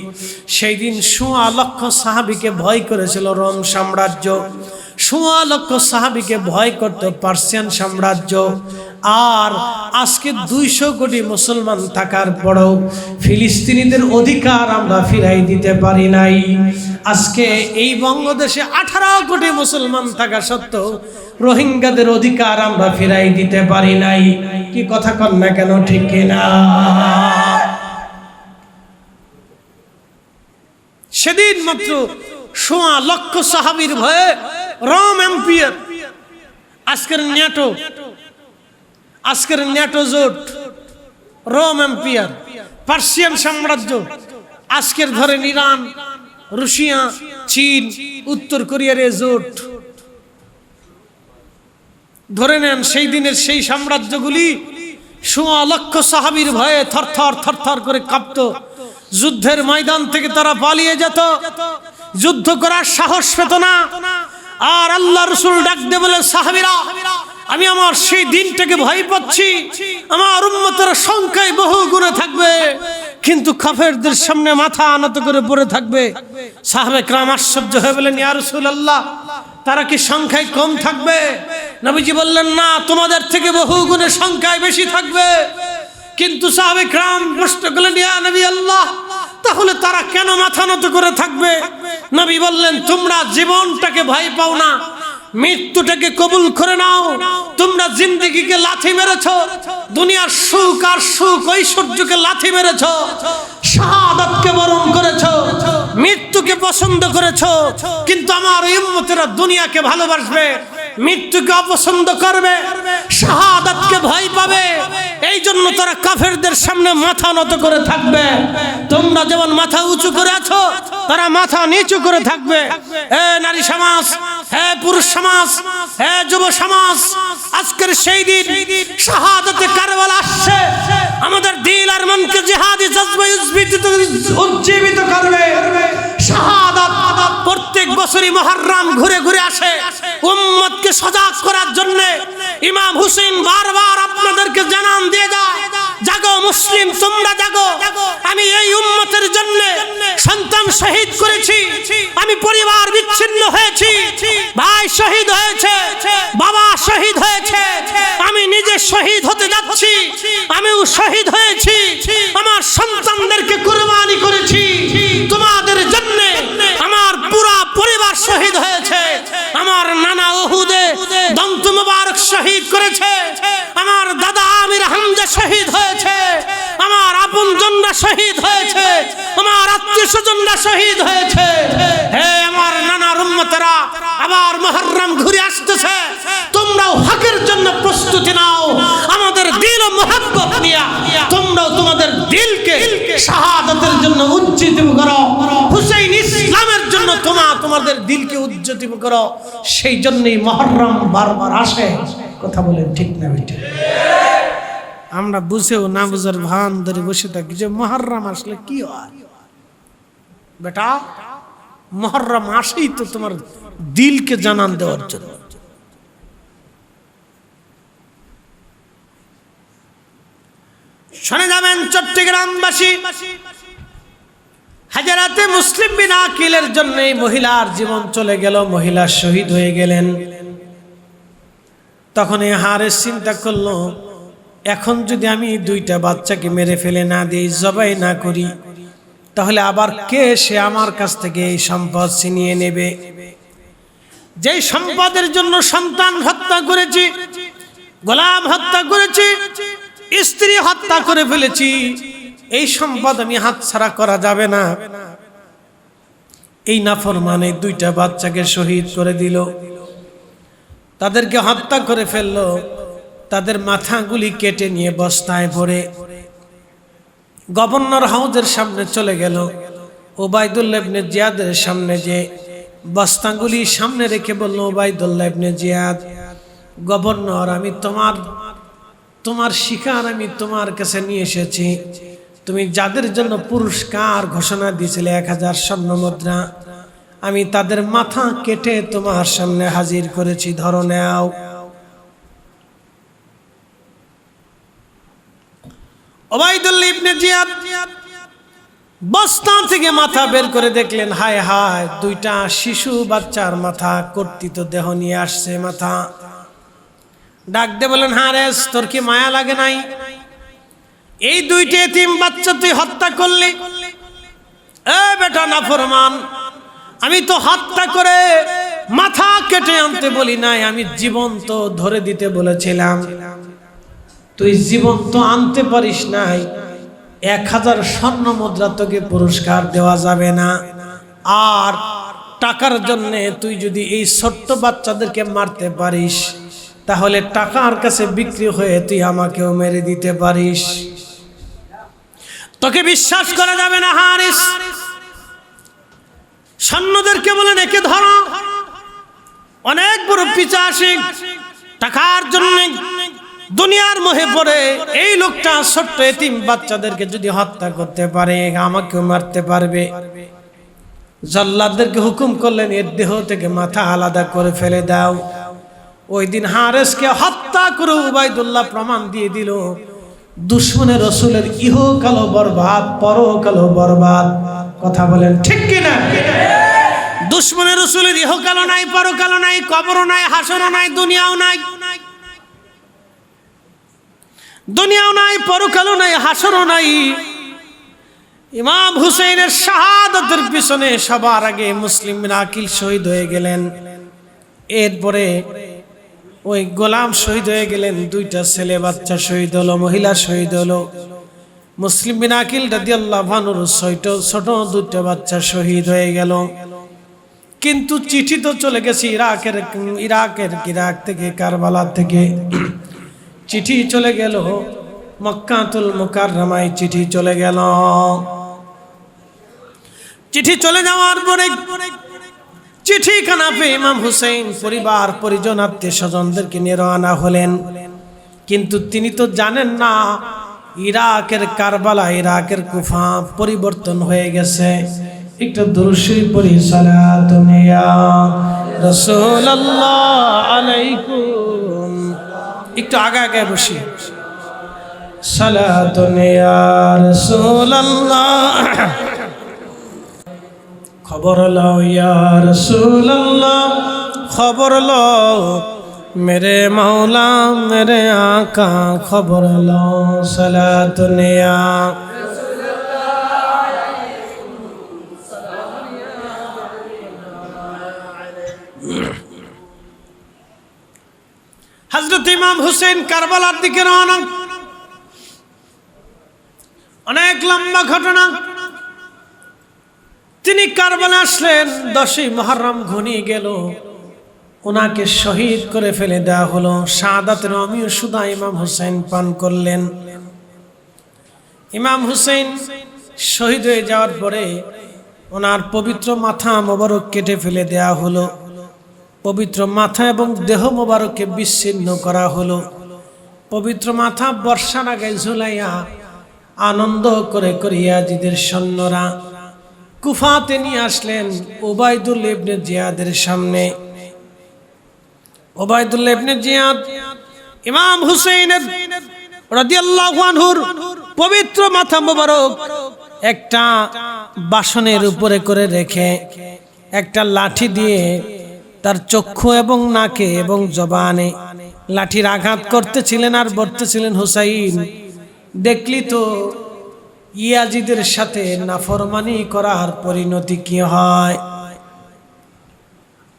সেই দিন ১.৫ লক্ষ সাহাবীকে ভয় করেছিল রোম সাম্রাজ্য। ১.৫ লক্ষ সাহাবীকে ভয় করত পার্সিয়ান সাম্রাজ্য। আর আজকে ২০০ কোটি মুসলমান থাকার পরেও ফিলিস্তিনিদের অধিকার আমরা ফিরাই দিতে পারি নাই। আজকে এই বঙ্গদেশে ১৮ কোটি মুসলমান থাকা সত্ত্বেও রোহিঙ্গাদের অধিকার আমরা ফিরাই দিতে পারি নাই। কি কথা কন না কেন, ঠিক কিনা? সেদিন মাত্র ১.৫ লক্ষ সাহাবীর ভয়ে রোম এম্পায়ার, আজকের ন্যাটো জোট, রোম এম্পায়ার, পার্সিয়ান সাম্রাজ্য, আজকের ধরেন ইরান, রাশিয়া, চীন, উত্তর কোরিয়ার জোট ধরে নেন। সেই দিনের সেই সাম্রাজ্যগুলি ১.৫ লক্ষ সাহাবীর ভয়ে থরথর করে কাঁপত। যুদ্ধের ময়দান থেকে তারা পালিয়ে যেত, যুদ্ধ করার সাহস পেত না। আর আল্লাহ রাসূল ডাক দিয়ে বলে, সাহাবীরা, আমি আমার সেই দিনটাকে ভয় পাচ্ছি। আমার উম্মতের সংখ্যায় বহু গুণে থাকবে, কিন্তু কাফেরদের সামনে মাথা নত করে পড়ে থাকবে। সাহাবে کرام আশ্চর্য হয়ে বলেন, ইয়া রাসূলুল্লাহ, তারা কি সংখ্যায় কম থাকবে? নবীজি বললেন, না, তোমাদের থেকে বহু গুণে সংখ্যায় বেশি থাকবে। কিন্তু সাহাবে کرام প্রশ্ন করলেন, ইয়া নবী আল্লাহ, তাহলে তারা কেন মাথা নত করে থাকবে? নবী বললেন, তোমরা জীবনটাকে ভয় পাও না, মৃত্যুটাকে কবুল করে নাও। তোমরা জিন্দেগিকে লাথি মেরেছ, দুনিয়ার সুখ আর সুখ ঐশ্বর্যকে লাথি মেরেছ, শাহাদাতকে বরণ করেছ, মৃত্যুকে পছন্দ করেছ। কিন্তু আমার উম্মতেরা দুনিয়াকে ভালোবাসবে, মৃত্যুকে অপছন্দ করবে, শাহাদাতকে ভয় পাবে। এই জন্য তারা কাফেরদের সামনে মাথা নত করে থাকবে। তোমরা যেমন মাথা উঁচু করে আছো, তারা মাথা নিচু করে থাকবে। হে নারী সমাজ, হে পুরুষ সমাজ, হে যুব সমাজ, আজকের সেই দিন শাহাদাতে কারবালা আসছে। আমাদের দিল আর মনকে জিহাদি জজবায় উজ্জীবিত করবে। শাহাদাত প্রত্যেক বছরই মুহররম ঘুরে ঘুরে আসে উম্মতকে সজাগ করার জন্য। ইমাম হুসেইন বারবার আপনাদেরকে জানান দিয়ে যায়, জাগো মুসলিম, তোমরা জাগো। আমি এই উম্মতের জন্য সন্তান শহীদ করেছি, আমি পরিবার বিচ্ছিন্ন হয়েছি, ভাই শহীদ হয়েছে, বাবা শহীদ হয়েছে, আমি নিজে শহীদ হতে যাচ্ছি, আমিও শহীদ হয়েছি, আমার সন্তানদেরকে কুরবানি করেছি তোমাদের জন্য। আমার পুরা পরিবার শহীদ হয়েছে, আমার নানা উহুদে দন্ত মুবারক শহীদ করেছে, আমার দাদা আমির হামজা শহীদ হয়েছে, আমার আপনজনরা শহীদ হয়েছে, আমার আত্মীয়স্বজনরা শহীদ হয়েছে। হে আমার নানার উম্মতেরা, আবার মুহররম ঘুরে আসতেছে, তোমরাও হকের জন্য প্রস্তুতি নাও। আমাদের দিল ও মুহাব্বত নিয়া তোমরাও তোমাদের দিলকে শাহাদাতের জন্য উজ্জীবিত করো, হুসাইন ইসলামের জন্য জন্য তোমাদের দিলকে উজ্জ্বল করো, সেই জন্যই মুহররম বারবার আসে। কথা বলেন ঠিক না বেঠিক? আমরা বুঝেও না বুঝার ভান ধরে বসে থাকি যে মুহররম আসলে কি হয়। বেটা, মুহররম আসেই তো তোমার দিলকে জানান দেওয়ার জন্য। শুনে যাবেন চট্টগ্রামবাসী, হাজারাতে মুসলিম বিন আকিলের জন্য মহিলার জীবন চলে গেল, মহিলা শহীদ হয়ে গেলেন। তখন এই হারেস চিন্তা করলো, এখন যদি আমি দুইটা বাচ্চাকে মেরে ফেলে না দিই, জবাই না করি, তাহলে আবার কে সে আমার কাছ থেকে এই সম্পদ ছিনিয়ে নেবে? যেই সম্পদের জন্য সন্তান হত্যা করেছি, গোলাম হত্যা করেছি, স্ত্রী হত্যা করে ফেলেছি, এই সম্পদ আমি হাতছাড়া করা যাবে না। এই নাফরমানে দুইটা বাচ্চাকে শহীদ করে দিল, তাদেরকে হত্যা করে ফেললো, তাদের মাথাগুলি কেটে নিয়ে বস্তায় ভরে গভর্নর হাউজের সামনে চলে গেল। ওবায়দুল্লাহ ইবনে জিয়াদের সামনে যে বস্তাগুলি সামনে রেখে বলল, ওবায়দুল্লাহ ইবনে জিয়াদ, গভর্নর, আমি তোমার শিকার আমি তোমার কাছে নিয়ে এসেছি। তুমি যাদের জন্য পুরস্কার ঘোষণা দিয়েছিলে 1000 স্বর্ণ মুদ্রা, আমি তাদের মাথা কেটে তোমার সামনে হাজির করেছি, ধরো নাও। ওবায়দুল্লাহ ইবনে জিয়াদ বস্তা থেকে মাথা বের করে দেখলেন, হায় হায়, দুইটা শিশু বাচ্চার মাথা, কর্তৃত দেহ নিয়ে আসছে মাথা। ডাক দিয়ে বলেন, হারেস, তোর কি মায়া লাগে নাই? এই দুইটা এতিম বাচ্চা তুই হত্যা করলি। এ বেটা নাফরমান, আমি তো হত্যা করে মাথা কেটে আনতে বলি নাই, আমি জীবন্ত ধরে দিতে বলেছিলাম। তুই জীবন্ত আনতে পারিস নাই, 1000 স্বর্ণ মুদ্রা তোকে পুরস্কার দেওয়া যাবে না। আর টাকার জন্য তুই যদি এই ছোট্ট বাচ্চাদেরকে মারতে পারিস, তাহলে টাকার কাছে বিক্রি হয়ে তুই আমাকেও মেরে দিতে পারিস। তোকে বিশ্বাস করা যাবে না হারিস। সৈন্যদেরকে বলেন, একে ধরো। অনেক বড় পিশাচী, টাকার জন্য দুনিয়ার মোহে পড়ে এই লোকটা ছোট্ট এতিম বাচ্চাদেরকে যদি হত্যা করতে পারে, আমাকেও মারতে পারবে। জল্লাদদেরকে হুকুম করলেন, এর দেহ থেকে মাথা আলাদা করে ফেলে দাও। ওই দিন হারেসকে হত্যা করে উবাইদুল্লাহ প্রমাণ দিয়ে দিল, দুশমনে রসুলের ইহকালও বরবাদ, পরকালও বরবাদ। কথা বলেন ঠিক কিনা? দুশমনে রসুলের ইহকালও নাই, পরকালও নাই, কবরও নাই, হাসরও নাই, দুনিয়াও নাই। দুনিয়াও নাই, পরকালও নাই, হাসরও নাই। ইমাম হুসাইনের শাহাদাতের পিছনে সবার আগে মুসলিম বিন আকিল শহীদ হয়ে গেলেন। এরপরে ওই গোলাম শহীদ হয়ে গেলেন, দুইটা ছেলে বাচ্চা শহীদ হলো, মহিলা শহীদ হলো। মুসলিম বিন আকিল রাদিয়াল্লাহু আনহুর ছোট দুইটা বাচ্চা শহীদ হয়ে গেল। কিন্তু চিঠি তো চলে গেছে ইরাক থেকে, কারবালা থেকে চিঠি চলে গেল, মক্কাতুল মুকাররমায় চিঠি চলে গেল। চিঠি চলে যাওয়ার পরে চিঠিখানা পেয়ে ইমাম হুসাইন পরিবার পরিজন আত্মীয় স্বজনদেরকে নিয়ে রওনা হলেন। কিন্তু তিনি তো জানেন না ইরাকের কারবালা, ইরাকের কুফা পরিবর্তন হয়ে গেছে। একটু দুরূদ শরীফ পড়ি, সালাতুন ইয়া রাসূলুল্লাহ আলাইকুম। একটু আগে আগে বসি, সালাতুন ইয়া রাসূলুল্লাহ। খবর লও ইয়া রাসূলুল্লাহ, খবর লও মেরে মৌলা মেরে আকা, খবর লও সালাতুন ইয়া হযরত ইমাম হুসেন কারবালার দিকে রওনা। অনেক লম্বা ঘটনা। তিনি কারবালা আসলেন, 10ই মুহররম ঘনিয়ে গেল, ওনাকে শহীদ করে ফেলে দেওয়া হলো। শাহাদাতের অমীয় সুদা ইমাম হুসেন পান করলেন। ইমাম হুসেন শহীদ হয়ে যাওয়ার পরে ওনার পবিত্র মাথা মোবারক কেটে ফেলে দেয়া হলো, পবিত্র মাথা এবং দেহ মোবারককে বিচ্ছিন্ন করা হলো। পবিত্র মাথা বর্ষার আগে ঝুলাইয়া আনন্দ করে ইয়াজিদের সৈন্যরা কুফাতে নিয়ে আসলেন উবাইদুল্লাহ ইবনে জিয়াদের সামনে। উবাইদুল্লাহ ইবনে জিয়াদ ইমাম হুসাইনের রাদিয়াল্লাহু আনহুর পবিত্র মাথা মোবারক একটা বাসনের উপরে করে রেখে একটা লাঠি দিয়ে তার চক্ষু এবং নাকে এবং জবানে লাঠির আঘাত করতেছিলেন আর বলতেছিলেন, হুসাইন দেখলি তো ইয়াজিদের সাথে নাফরমানি করার পরিণতি কি হয়।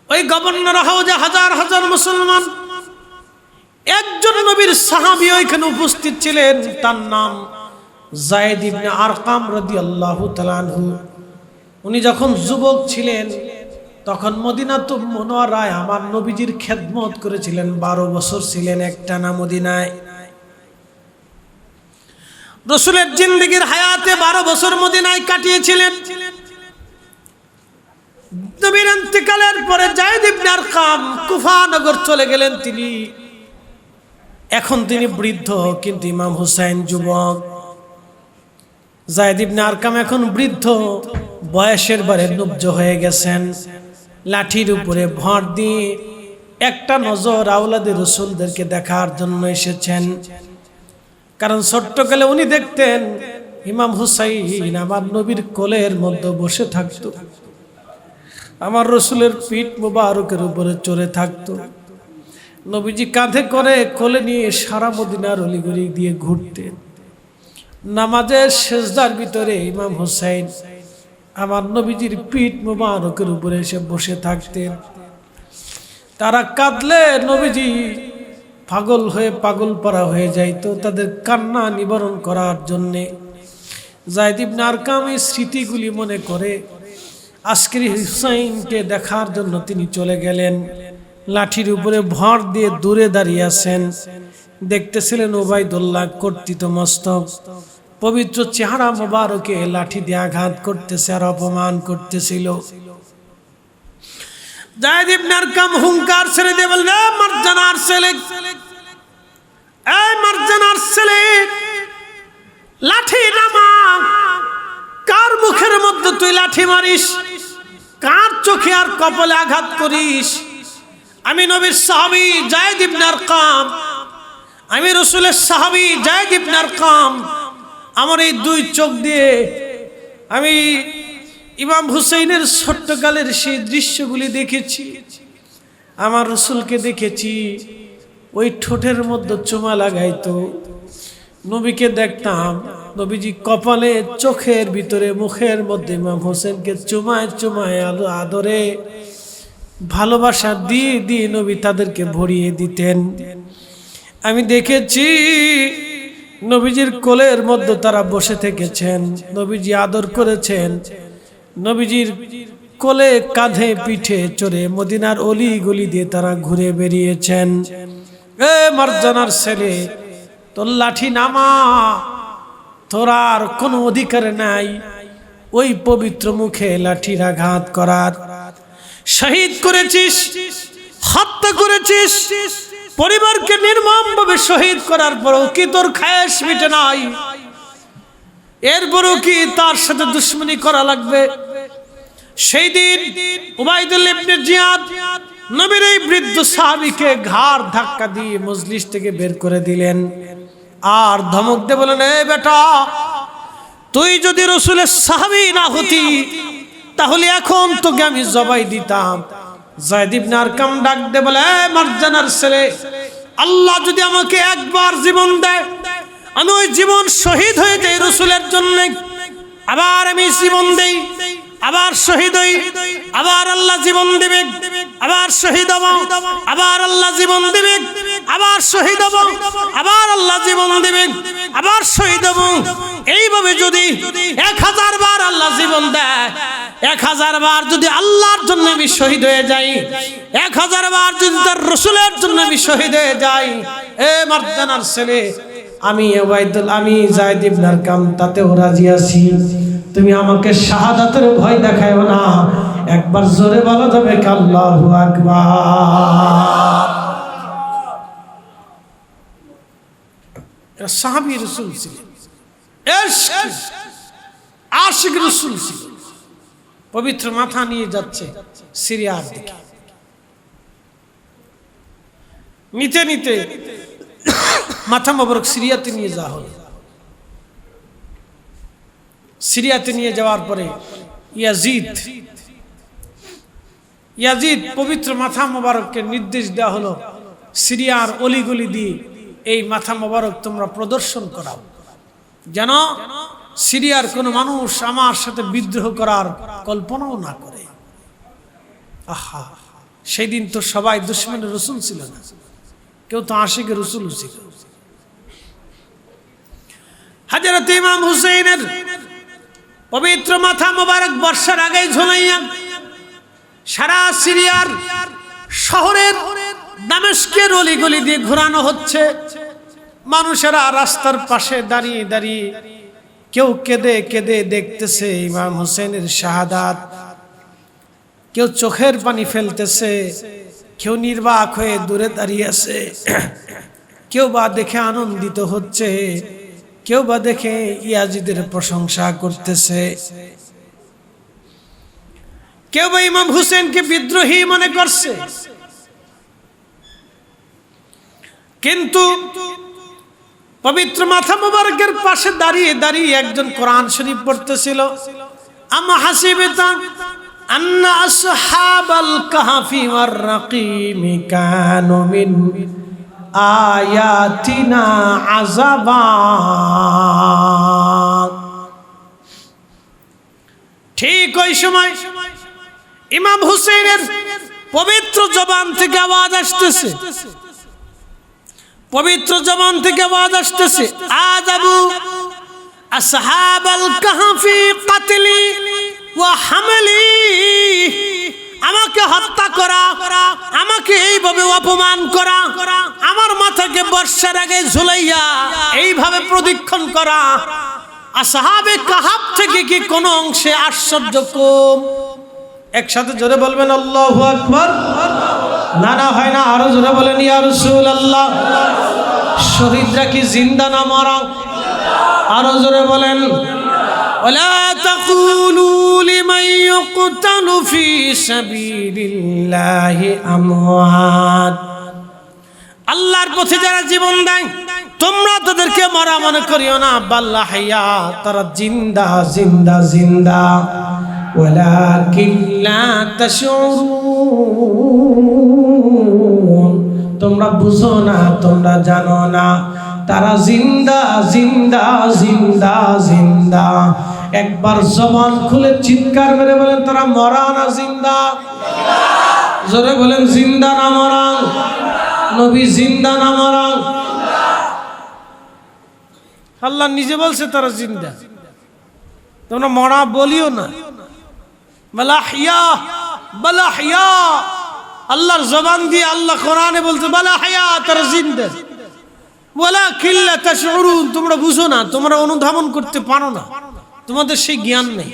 ওই গভর্নর হাউজে হাজার হাজার মুসলমান, একজন নবীর সাহাবী ওইখানে উপস্থিত ছিলেন, তার নাম যায়েদ ইবনে আরকাম রাদিয়াল্লাহু তাআলা আনহু। উনি যখন যুবক ছিলেন তখন মদিনাতুল মুনাওয়ারায় আমার নবীজির খেদমত করেছিলেন, 12 বছর ছিলেন একটানা মদিনায়। রাসূলের জিন্দেগীর হায়াতে 12 বছর মদিনায় কাটিয়েছিলেন। নবীর ইন্তেকালের পরে যায়েদ ইবনে আরকাম কুফা নগর চলে গেলেন। এখন তিনি বৃদ্ধ, কিন্তু ইমাম হুসাইন যুবক। যায়েদ ইবনে আরকাম এখন বৃদ্ধ, বয়সের বারে নুব্জ হয়ে গেছেন। লাঠির উপরে ভর দিয়ে একটা নজর আওলাদে রাসূলদেরকে দেখার জন্য এসেছেন। কারণ ছোট্টকালে উনি দেখতেন ইমাম হুসাইন আমার নবীর কোলের মধ্যে বসে থাকতো, আমার রাসূলের পিঠ মুবারকের উপরে চড়ে থাকতো, নবীজি কাঁধে করে কোলে নিয়ে সারা মদিনার অলিগলি দিয়ে ঘুরতেন। নামাজের সেজদার ভিতরে ইমাম হুসাইন আমার নবীজির পিঠ মুবারকের উপরে এসে বসে থাকতেন। তারা কাঁদলে নবীজি পাগল হয়ে পাগল পারা হয়ে যাইতো। তাদের কান্না নিবারণ করার জন্যে যায়েদ ইবনে আরকাম এই স্মৃতিগুলি মনে করে আজকের হুসাইনকে দেখার জন্য তিনি চলে গেলেন। লাঠির উপরে ভর দিয়ে দূরে দাঁড়িয়ে আছেন, দেখতেছিলেন উবাইদুল্লাহ কর্তৃত মস্তক পবিত্র চেহারা মোবারকে লাঠি দিয়ে আঘাত করতেছে আর অপমান করতেছিল। যায়েদ ইবনে আরকাম হুঙ্কার ছেড়ে দিয়ে বললেন, মারজানার ছেলে, এই মারজানার ছেলে, লাঠি নামা। কার মুখের মধ্যে তুই লাঠি মারিস? কার চোখে আর কপালে আঘাত করিস? আমি নবীর সাহাবী যায়েদ ইবনে আরকাম, আমি রাসূলের সাহাবী যায়েদ ইবনে আরকাম। আমার এই দুই চোখ দিয়ে আমি ইমাম হুসাইনের ছোট্টকালের সেই দৃশ্যগুলি দেখেছি, আমার রাসূলকে দেখেছি। ওই ঠোঁটের মধ্যে চুমা লাগাইতো, নবীকে দেখতাম, নবীজি কপালে, চোখের ভিতরে, মুখের মধ্যে ইমাম হোসেনকে চুমায় চুমায় আদরে ভালোবাসা দিয়ে দিয়ে নবী তাদেরকে ভরিয়ে দিতেন। আমি দেখেছি নবীজির কোলের মধ্যে তারা বসে থেকেছেন, নবীজি আদর করেছেন, নবীজির কোলে, কাঁধে, পিঠে চড়ে মদিনার অলি গলি দিয়ে তারা ঘুরে বেরিয়েছেন। এ মারজানার ছেলে, তোর লাঠি নামা, তোর আর কোনো অধিকার নাই ওই পবিত্র মুখে লাঠির আঘাত করার। শহীদ করেছিস, হত্যা করেছিস, পরিবারকে নির্মমভাবে শহীদ করার পরও কি তোর খায়েশ মিটে নাই? এরপরও কি তার সাথে দুশমনি করা লাগবে? সেই দিন উবাইদুল্লাহ ইবনে জিয়াদ নবীর এই বৃদ্ধ সাহাবীকে ঘাড় ধাক্কা দিয়ে মজলিস থেকে বের করে দিলেন আর ধমক দিয়ে বলেন, এ বেটা, তুই যদি রাসূলের সাহাবী না হতি তাহলে এখন তোকে আমি জবাই দিতাম। যায়েদ ইবনে আরকাম ডাক দিয়ে বলে, এ মারজানার ছেলে, আল্লাহ যদি আমাকে একবার জীবন দেয়, আমি ওই জীবন শহীদ হয়ে যাই রাসূলের জন্য। আবার আমি জীবন দেই, আবার শহীদ হই, আবার আল্লাহ জীবন দিবে, আবার শহীদ হব, আবার আল্লাহ জীবন দিবে, আবার শহীদ হব, আবার আল্লাহ জীবন দিবে, আবার শহীদ হব। এইভাবে যদি 1000 বার আল্লাহ জীবন দেয়, 1000 বার যদি আল্লাহর জন্য আমি শহীদ হয়ে যাই, 1000 বার যদি তার রাসূলের জন্য আমি শহীদ হয়ে যাই, এ মারজানার ছেলে, আমি যায়েদ ইবনে আরকাম তাতেও রাজি আছি। তুমি আমাকে শাহাদাতের ভয় দেখায়ো না। একবার জোরে বলা যাবে কি আল্লাহু আকবার। এরা সাহাবী রাসূল ছিলেন, আশিক রাসূল ছিলেন। পবিত্র মাথা নিয়ে যাচ্ছে সিরিয়ার দিকে, নিতে নিতে মাথা মোবারক সিরিয়াতে নিয়ে যাওয়া হলো। সিরিয়াতে নিয়ে যাওয়ার পরে ইয়াজিদ পবিত্র মাথা মোবারককে নির্দেশ দেওয়া হলো, সিরিয়ার অলিগলি দিয়ে এই মাথা মোবারক তোমরা প্রদর্শন করাও, যেন সিরিয়ার কোনো মানুষ আমার সাথে বিদ্রোহ করার কল্পনাও না করে। আহা, সেই দিন তো সবাই দুশমনের রাসূল ছিল না, কেউ তো আশিকের রাসূল ছিল। হযরত ইমাম হুসাইনের পবিত্র মাথা মোবারক বর্ষার আগে ঝুলাইয়া সারা সিরিয়ার শহরের দামেস্কের অলিগলি দিয়ে ঘোরানো হচ্ছে। মানুষেরা রাস্তার পাশে দাঁড়িয়ে দাঁড়িয়ে কেউ কেঁদে কেঁদে দেখতেছে ইমাম হুসাইনের শাহাদাত, কেউ চোখের পানি ফেলতেছে, কেউ নির্বাক হয়ে দূরে দাঁড়িয়ে আছে, কেউ বা দেখে আনন্দিত হচ্ছে, কেউ বা দেখে ইয়াজিদের প্রশংসা করতেছে, কেউ বা ইমাম হুসেনকে বিদ্রোহী মনে করছে। কিন্তু পবিত্র মাথা মুবারকের পাশে দাঁড়িয়ে দাঁড়িয়ে একজন কোরআন শরীফ পড়তেছিল। আম হাসিবতা আন্না আসহাবাল কাহফি ওয়ার রাকিম কানু মিন আয়াতিনা আযাবা। ঠিক ওই সময় ইমাম হুসেনের পবিত্র জবান থেকে আওয়াজ আসতেছে, পবিত্র জবান থেকে আওয়াজ আসতেছে, আযাবু আসহাবাল কাহফি কাতলি ওয়া হামলি। আমাকে হত্যা করা, আমাকে এইভাবে অপমান করা, আমার মাথাকে বর্ষার আগে ঝুলাইয়া এইভাবে প্রদক্ষিণ করা, আসহাবে কাহফ থেকে কি কোন অংশে আশ্চর্য কম? একসাথে জোরে বলবেন আল্লাহু আকবার। না না হয় না, আরো জোরে বলেন ইয়া রাসূলুল্লাহ। শহীদরা কি জিন্দা না মরা? আরো জোরে বলেন ওয়ালা তাকুলু লিমান ইউকতালু ফি সাবিলিল্লাহি আমওয়াত। আল্লাহর পথে যারা জীবন দেয় তোমরা তাদেরকে মরা মনে করিও না, বাল আহইয়া, তারা জিন্দা জিন্দা জিন্দা। ওয়ালাকিন লা তাশউরুন, তোমরা বুঝো না, তোমরা জানো না, তারা জিন্দা জিন্দা জিন্দা জিন্দা। একবার জবান খুলে চিৎকার মেরে বলেন তারা মরা না জিন্দা? জোরে বলেন জিন্দা না মরা? নবী জিন্দা না মরা? আল্লাহ নিজে বলছে তারা জিন্দা, তোমরা মরা বলিও না। বালাহিয়া বালাহিয়া, আল্লাহর জবান দিয়ে আল্লাহ কোরআনে বলছে বালাহিয়া, তারা জিন্দা। ওয়ালাকিন লা তাশউরুন, তোমরা বুঝো না, তোমরা অনুধাবন করতে পারো না, তোমাদের সেই জ্ঞান নেই।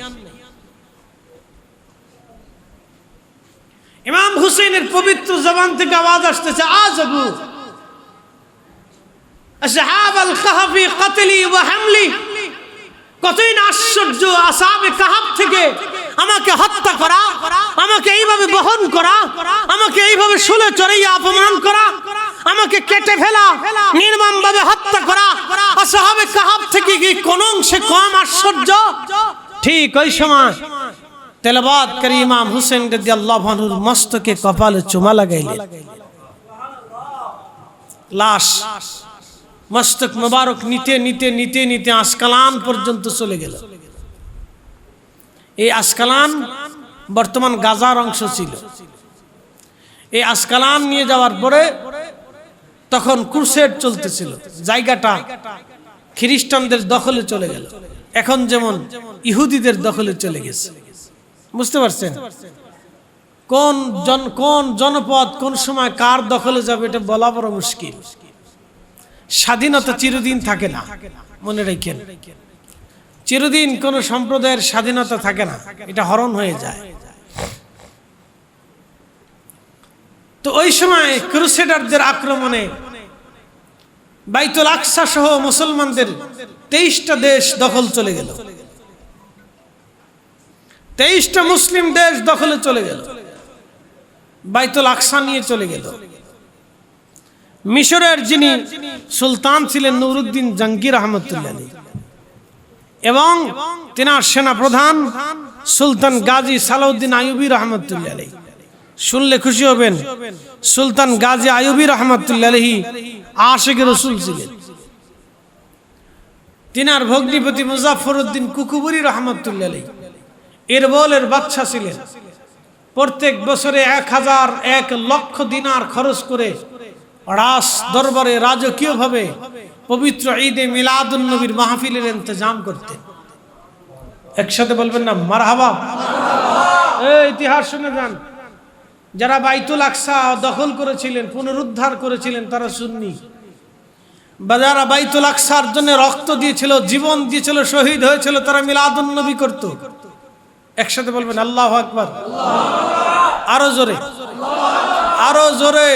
ইমাম হুসেনের পবিত্র জবান থেকে আওয়াজ আসতেছে, আযাবু আসহাবাল কাহফি কাতলি ওয়া হামলি। কতই না আশ্চর্য, আসহাবে কাহফ থেকে আমাকে হত্যা করা, আমাকে এইভাবে বহন করা, আমাকে এইভাবে শুলে চড়াইয়া অপমান করা, আমাকে কেটে ফেলা, নির্মমভাবে হত্যা করা, আসহাবে কাহফ থেকে কি কোন অংশে কম আশ্চর্য? ঠিক ওই সময় তেলাওয়াত করি ইমাম হুসেন রাদিয়াল্লাহু আনহুর মস্তকে কপালে চুমা লাগাইলেন। লাশ মস্তক মুবারক নিতে নিতে নিতে নিতে আসকালান পর্যন্ত চলে গেল। এই আসকালান বর্তমান গাজার অংশ ছিল। এই আসকালান নিয়ে যাওয়ার পরে তখন ক্রুসেড চলতেছিল, জায়গাটা খ্রিস্টানদের দখলে চলে গেল, এখন যেমন ইহুদিদের দখলে চলে গেছে। বুঝতে পারছেন? কোন জনপদ কোন সময় কার দখলে যাবে এটা বলা বড় মুশকিল। স্বাধীনতা চিরদিন থাকে না, মনে রাখেন, চিরদিন কোন সম্প্রদায়ের স্বাধীনতা থাকে না, এটা হরণ হয়ে যায়। তো ওই সময় ক্রুসেডারদের আক্রমণে বাইতুল আকসা সহ মুসলমানদের 23টা দেশ দখল চলে গেল, 23টা মুসলিম দেশ দখলে চলে গেল, বাইতুল আকসা নিয়ে চলে গেল। মিশরের যিনি সুলতান ছিলেন নুরউদ্দিন জাহাঙ্গীর রহমতুল্লাহ আলাইহি এবং তিনার সেনা প্রধান সুলতান গাজী সালাউদ্দিন আইয়ুবী রহমতুল্লাহ আলাইহি, শুনলে খুশি হবেন, সুলতান গাজী আইয়ুবী রহমতুল্লাহ আলাইহি আশিকে রাসূল ছিলেন। তিনার ভগ্নিপতি মুজাফফরউদ্দিন কুকুবুরী রহমতুল্লাহ আলাইহি এরবলের বাদশা ছিলেন। প্রত্যেক বছরে 1 লক্ষ দিনার খরচ করে রাজ দরবারে রাজকীয়ভাবে পবিত্র ঈদে মিলাদুন নবীর মাহফিলের ইন্তজাম করতেন। একসাথে বলবেন না মারহাবা। এই ইতিহাস শুনে যান, যারা বাইতুল আকসা দখল করেছিলেন, পুনরুদ্ধার করেছিলেন, তারা সুন্নি। বা যারা বাইতুল আকসার জন্য রক্ত দিয়েছিল, জীবন দিয়েছিল, শহীদ হয়েছিল, তারা মিলাদুন নবী করত। একসাথে বলবেন আল্লাহু আকবার। আরো জোরে, আরো জোরে।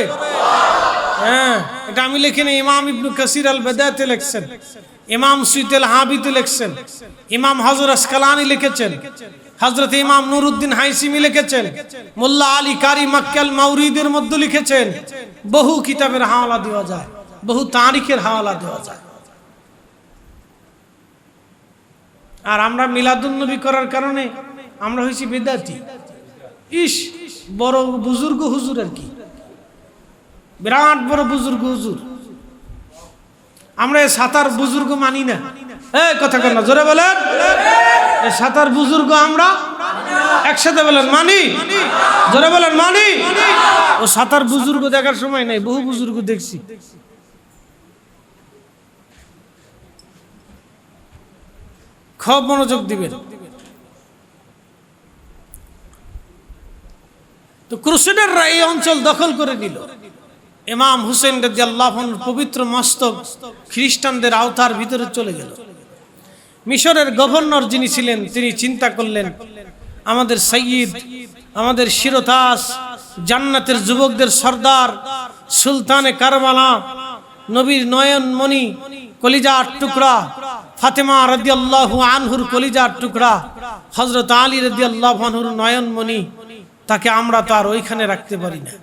হ্যাঁ, এটা আমি লিখিনি, ইমাম ইবনে কাসির আল বাদাতে লিখছেন, ইমাম সুয়ুতী আল হাবিতে লিখছেন, ইমাম হযরত আসকালানি লিখেছেন, হযরত ইমাম নুরউদ্দিন হাইসিমি লিখেছেন, মোল্লা আলী কারি মক্কি আল মাউরিদের মধ্যে লিখেছেন। বহু কিতাবের হাওয়ালা দেওয়া যায়, বহু তারিখের হাওয়ালা দেওয়া যায়। আর আমরা মিলাদুন নবী করার কারণে আমরা হইছি বিদআতি। ইস, বড় বুজুর্গ হুজুর আর কি, বিরাট বড় বুজুর্গ হুজুর। আমরা এই সাতার বুজুর্গ মানি না। এই কথা কেন জোরে বলেন, এই সাতার বুজুর্গ আমরা একসাথে বলেন মানি, জোরে বলেন মানি। ও সাতার বুজুর্গ দেখার সময় নাই, বহু বুজুর্গ দেখছি। খুব মনোযোগ দিবেন। তো ক্রুসেডাররা এই অঞ্চল দখল করে নিল। ইমাম হুসেন রাদিয়াল্লাহু আনহু পবিত্র মস্তক খ্রিস্টানদের আওতার ভিতরে চলে গেল। মিশরের গভর্নর যিনি ছিলেন, তিনি চিন্তা করলেন, আমাদের সাইয়্যিদ, আমাদের শিরোতাজ, জান্নাতের যুবকদের সর্দার, সুলতানে কারবালা, নবীর নয়নমণি, কলিজার টুকরা ফাতেমা রাদিয়াল্লাহু আনহুর কলিজার টুকরা, হযরত আলী রাদিয়াল্লাহু আনহুর নয়নমণি, তাকে আমরা তো আর ওইখানে রাখতে পারি না।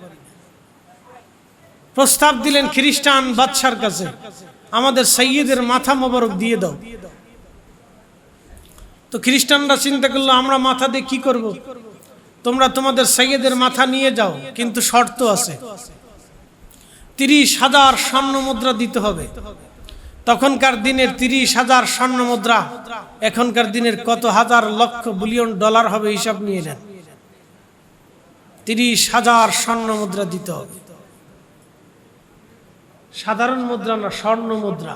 প্রস্তাব দিলেন খ্রিস্টান বাদশার কাছে, আমাদের সাইয়্যিদের মাথা মোবারক দিয়ে দাও। তো খ্রিস্টানরা চিন্তা করলো, আমরা মাথা দিয়ে কি করব? তোমরা তোমাদের সাইয়্যিদের মাথা নিয়ে যাও, কিন্তু শর্ত আছে, 30,000 স্বর্ণ মুদ্রা দিতে হবে। তখনকার দিনের 30,000 স্বর্ণ মুদ্রা এখনকার দিনের কত হাজার লক্ষ বিলিয়ন ডলার হবে, হিসাব নিয়ে নেন। 30,000 স্বর্ণ মুদ্রা দিতে হবে, সাধারণ মুদ্রা না, স্বর্ণ মুদ্রা।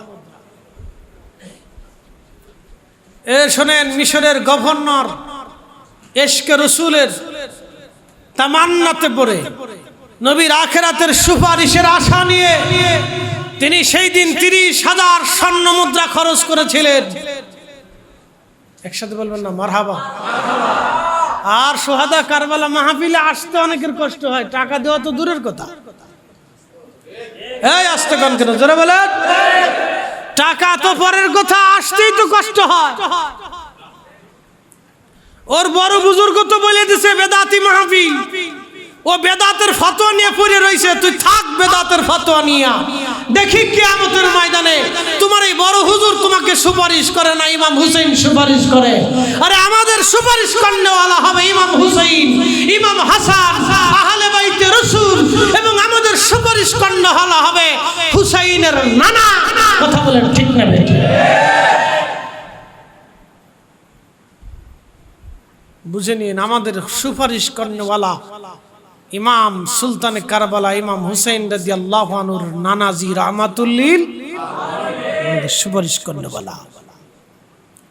শোনেন, মিশরের গভর্নর ইশকে রাসূলের তামান্নাতে পড়ে নবীর আখিরাতের সুপারিশের আশা নিয়ে তিনি সেই দিন 30,000 স্বর্ণ মুদ্রা খরচ করেছিলেন। একসাথে বলবেন না মারহাবা। আর সুহাদা কারবালা মাহফিলে আসতে অনেকের কষ্ট হয়, টাকা দেওয়া তো দূরের কথা। এই আসতে কোন কেন জোরে বলেন, টাকা তো পরের কথা, আসতেই তো কষ্ট হয়। ওর বড় বুজুর্গ তো বলে দিছে বেদাতি মাহফিল, ও বেদাতের ফতোয়া নিয়ে পড়ে রইছে, তুই থাক বেদাতের ফতোয়া নিয়া, দেখি কিয়ামতের ময়দানে তোমার এই বড় হুজুর তোমাকে সুপারিশ করে না, ইমাম হুসাইন সুপারিশ করে। আরে আমাদের সুপারিশ করনেওয়ালা হবে ইমাম হুসাইন, ইমাম হাসান, আহলে বাইতে রাসূল, এবং আমাদের সুপারিশ করনেওয়ালা হবে হুসাইনের নানা। কথা বলেন ঠিক না বেঠিক? বুঝে নিন, আমাদের সুপারিশ করনেওয়ালা ইমাম সুলতানে কারবালা ইমাম হুসাইন রাদিয়াল্লাহু আনহুর নানাজি রাহমাতুল্লিল আলাইহি সুপারিশ করনেওয়ালা।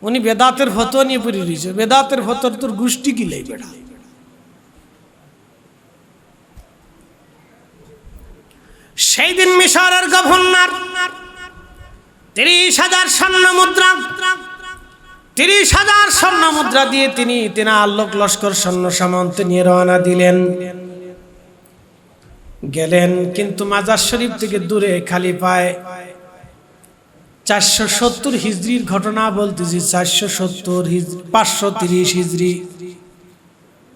উনি বেদাতের ফতোয়া নিয়ে পড়ে রয়েছে। বেদাতের ফতোয়ার তোর গোষ্ঠী কি লাই বেড়া। সেই দিন মিশরের গভর্নর 30,000 স্বর্ণ মুদ্রা 30,000 স্বর্ণ মুদ্রা দিয়ে তিনি লোক লস্কর সৈন্য সামন্ত নিয়ে রওনা দিলেন। গেলেন, কিন্তু মাজার শরীফ থেকে দূরে খালি পায় 470 হিজরির ঘটনা বলতেছি। 530 হিজরি,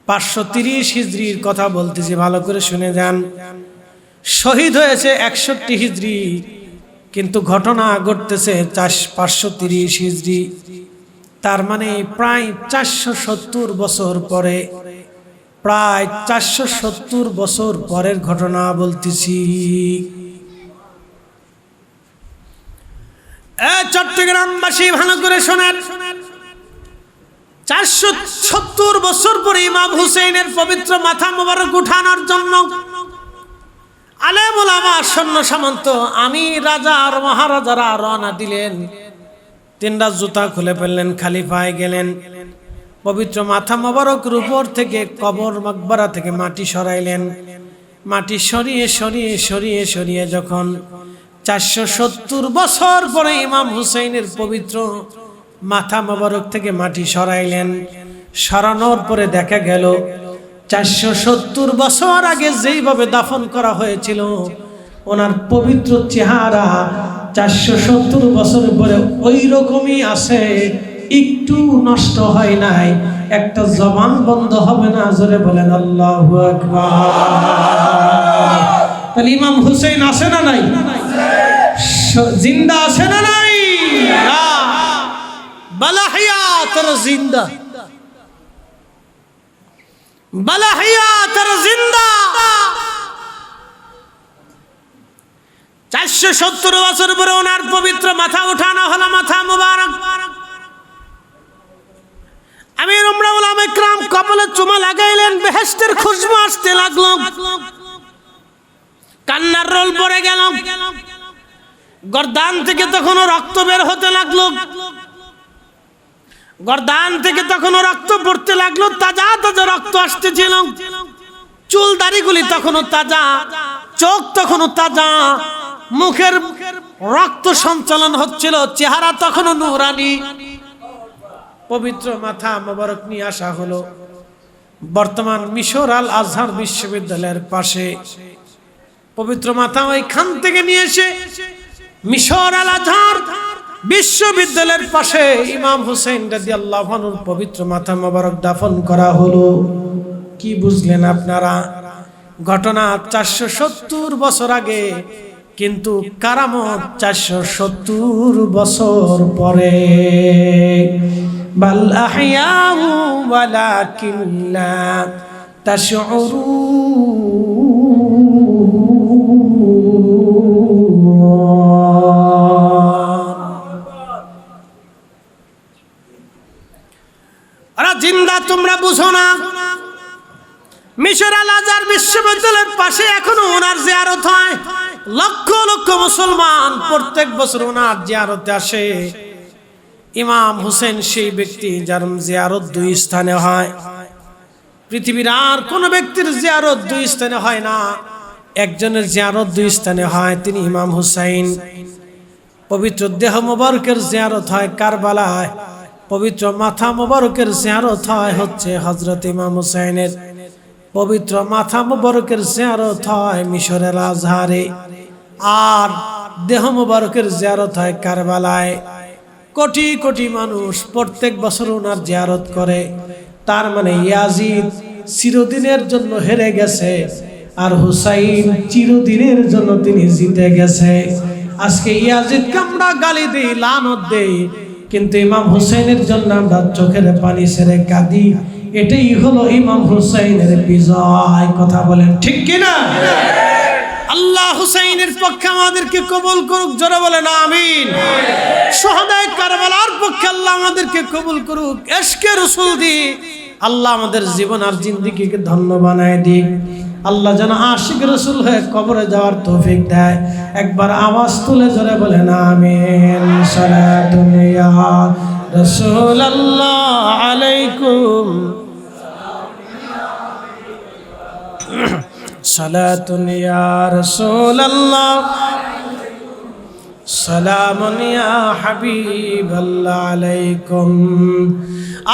530 হিজরির কথা বলতেছি, ভালো করে শুনে যান। শহীদ হয়েছে 61 হিজরি, কিন্তু ঘটনা ঘটতেছে 530 হিজরি। তার মানে প্রায় 470 বছর পরে, প্রায় 470 বছর পরের ঘটনা বলতেছি। চট্টগ্রামবাসী ভালো করে শোনেন, 470 বছর পরে ইমাম হুসেইনের পবিত্র মাথা মোবারক উঠানোর জন্য আলেম ওলামা সৈন্য সামন্ত আমি রাজা আর মহারাজারা রওনা দিলেন। 3 রাত জুতা খুলে ফেললেন, খালি পায়ে গেলেন। পবিত্র মাথা মোবারকের উপর থেকে কবর মাকবারা থেকে মাটি সরাইলেন। মাটি সরিয়ে সরিয়ে সরিয়ে সরিয়ে যখন 470 বছর পরে ইমাম হুসেইনের পবিত্র মাথা মোবারক থেকে মাটি সরাইলেন, সরানোর পরে দেখা গেল 470 বছর আগে যেইভাবে দাফন করা হয়েছিল ওনার পবিত্র চেহারা 470 বছর পরে ওই রকমই আছে, একটু নষ্ট হয় নাই, একটা জবান বন্ধ হবে না। জোরে বলেন আল্লাহু আকবার। তাহলে ইমাম হুসেইন আছে না নাই? জিন্দা আছে না নাই? বালাহিয়াত জিন্দা, বালাহিয়াত জিন্দা। 470 বছর পরে ওনার পবিত্র মাথা উঠানো হলো, মাথা মুবারক। আমির উমরা উলামা ইকরাম কপালে চুমা লাগাইলেন, বেহেশতের খুশবু আসতে লাগলো, কান্নার রোল পড়ে গেল। গর্দান থেকে তখনও রক্ত বের হতে লাগলো, গর্দান থেকে তখনও রক্ত পড়তে লাগলো, তাজা তাজা রক্ত আসতেছিল। চুল দাড়িগুলি তখনও তাজা, চোখ তখনও তাজা, মুখের রক্ত সঞ্চালন হচ্ছিল, চেহারা তখনও নুরানি। পবিত্র মাথা মোবারক নিয়ে আসা হলো বর্তমান মিশর আল আজহার বিশ্ববিদ্যালয়ের পাশে। পবিত্র মাথা ওইখান থেকে নিয়ে এসে মিশর আল আজহার বিশ্ববিদ্যালয়ের পাশে ইমাম হুসেইন রাদিয়াল্লাহু আনহুর পবিত্র মাথা মোবারক দাফন করা হলো। কি বুঝলেন আপনারা? ঘটনা 470 বছর আগে, কিন্তু কারামত 470 বছর পরে। বাল আহইয়াউ ওয়ালাকিন লা তাশউরুন। জিন্দা তোমরা বুঝো না। মিশর আল আজহার বিশ্ববিদ্যালয়ের পাশে এখনো ওনার জিয়ারত হয়। লক্ষ লক্ষ মুসলমান প্রত্যেক বছর ওনার জিয়ারতে আসে। ইমাম হুসেন সেই ব্যক্তি যার জিয়ারত 2 স্থানে হয়। পৃথিবীর আর কোন ব্যক্তির জিয়ারত 2 স্থানে হয় না, একজনের জিয়ারত 2 স্থানে হয়, তিনি ইমাম হুসাইন। পবিত্র দেহ মোবারকের জিয়ারত হয় কারবালায়, পবিত্র মাথা মোবারকের জিয়ারত হয় হচ্ছে হযরত ইমাম হুসাইনের। পবিত্র মাথা মোবারকের জিয়ারত হয় মিশরের আজহারে, আর দেহ মোবারকের জিয়ারত হয় কারবালায়। কোটি কোটি মানুষ প্রত্যেক বছর ওনার জিয়ারত করে। তার মানে ইয়াজিদ চিরদিনের জন্য হেরে গেছে, আর হুসাইন চিরদিনের জন্য তিনি জিতে গেছে। আজকে ইয়াজিদকে আমরা গালি দেই, লানত দেই, কিন্তু ইমাম হুসাইনের জন্য আমরা চোখের পানি ছেড়ে কাঁদি। এটাই হলো ইমাম হুসাইনের বিজয়। কথা বলেন ঠিক কিনা? আল্লাহ হুসাইনের পক্ষে আমাদেরকে কবুল করুক, জোরে বলেন আমিন। শহদায়ে কারবালার পক্ষে আল্লাহ আমাদেরকে কবুল করুক। ইশকে রাসূল দি আল্লাহ আমাদের জীবন আর জিন্দেগিকে ধন্য বানায় দিক। আল্লাহ যেন আশিক রাসূল হয়ে কবরে যাওয়ার তৌফিক দেয়। একবার আওয়াজ তুলে জোরে বলেন আমিন। সালাতুন ইয়া রাসূলুল্লাহ আলাইকুম, সালাতুন ইয়া রাসূলুল্লাহ सलामुन या हबीब अल्लाह अलैकुम।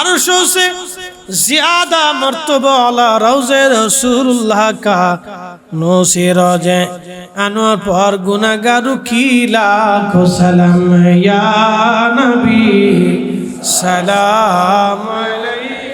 अर्शों से ज्यादा मर्तबा वाला रौज़े रसूलुल्लाह का नूसे रोज़े अनवर पर गुनाहगारों की लाखों सलाम या नबी सलाम अलैकुम।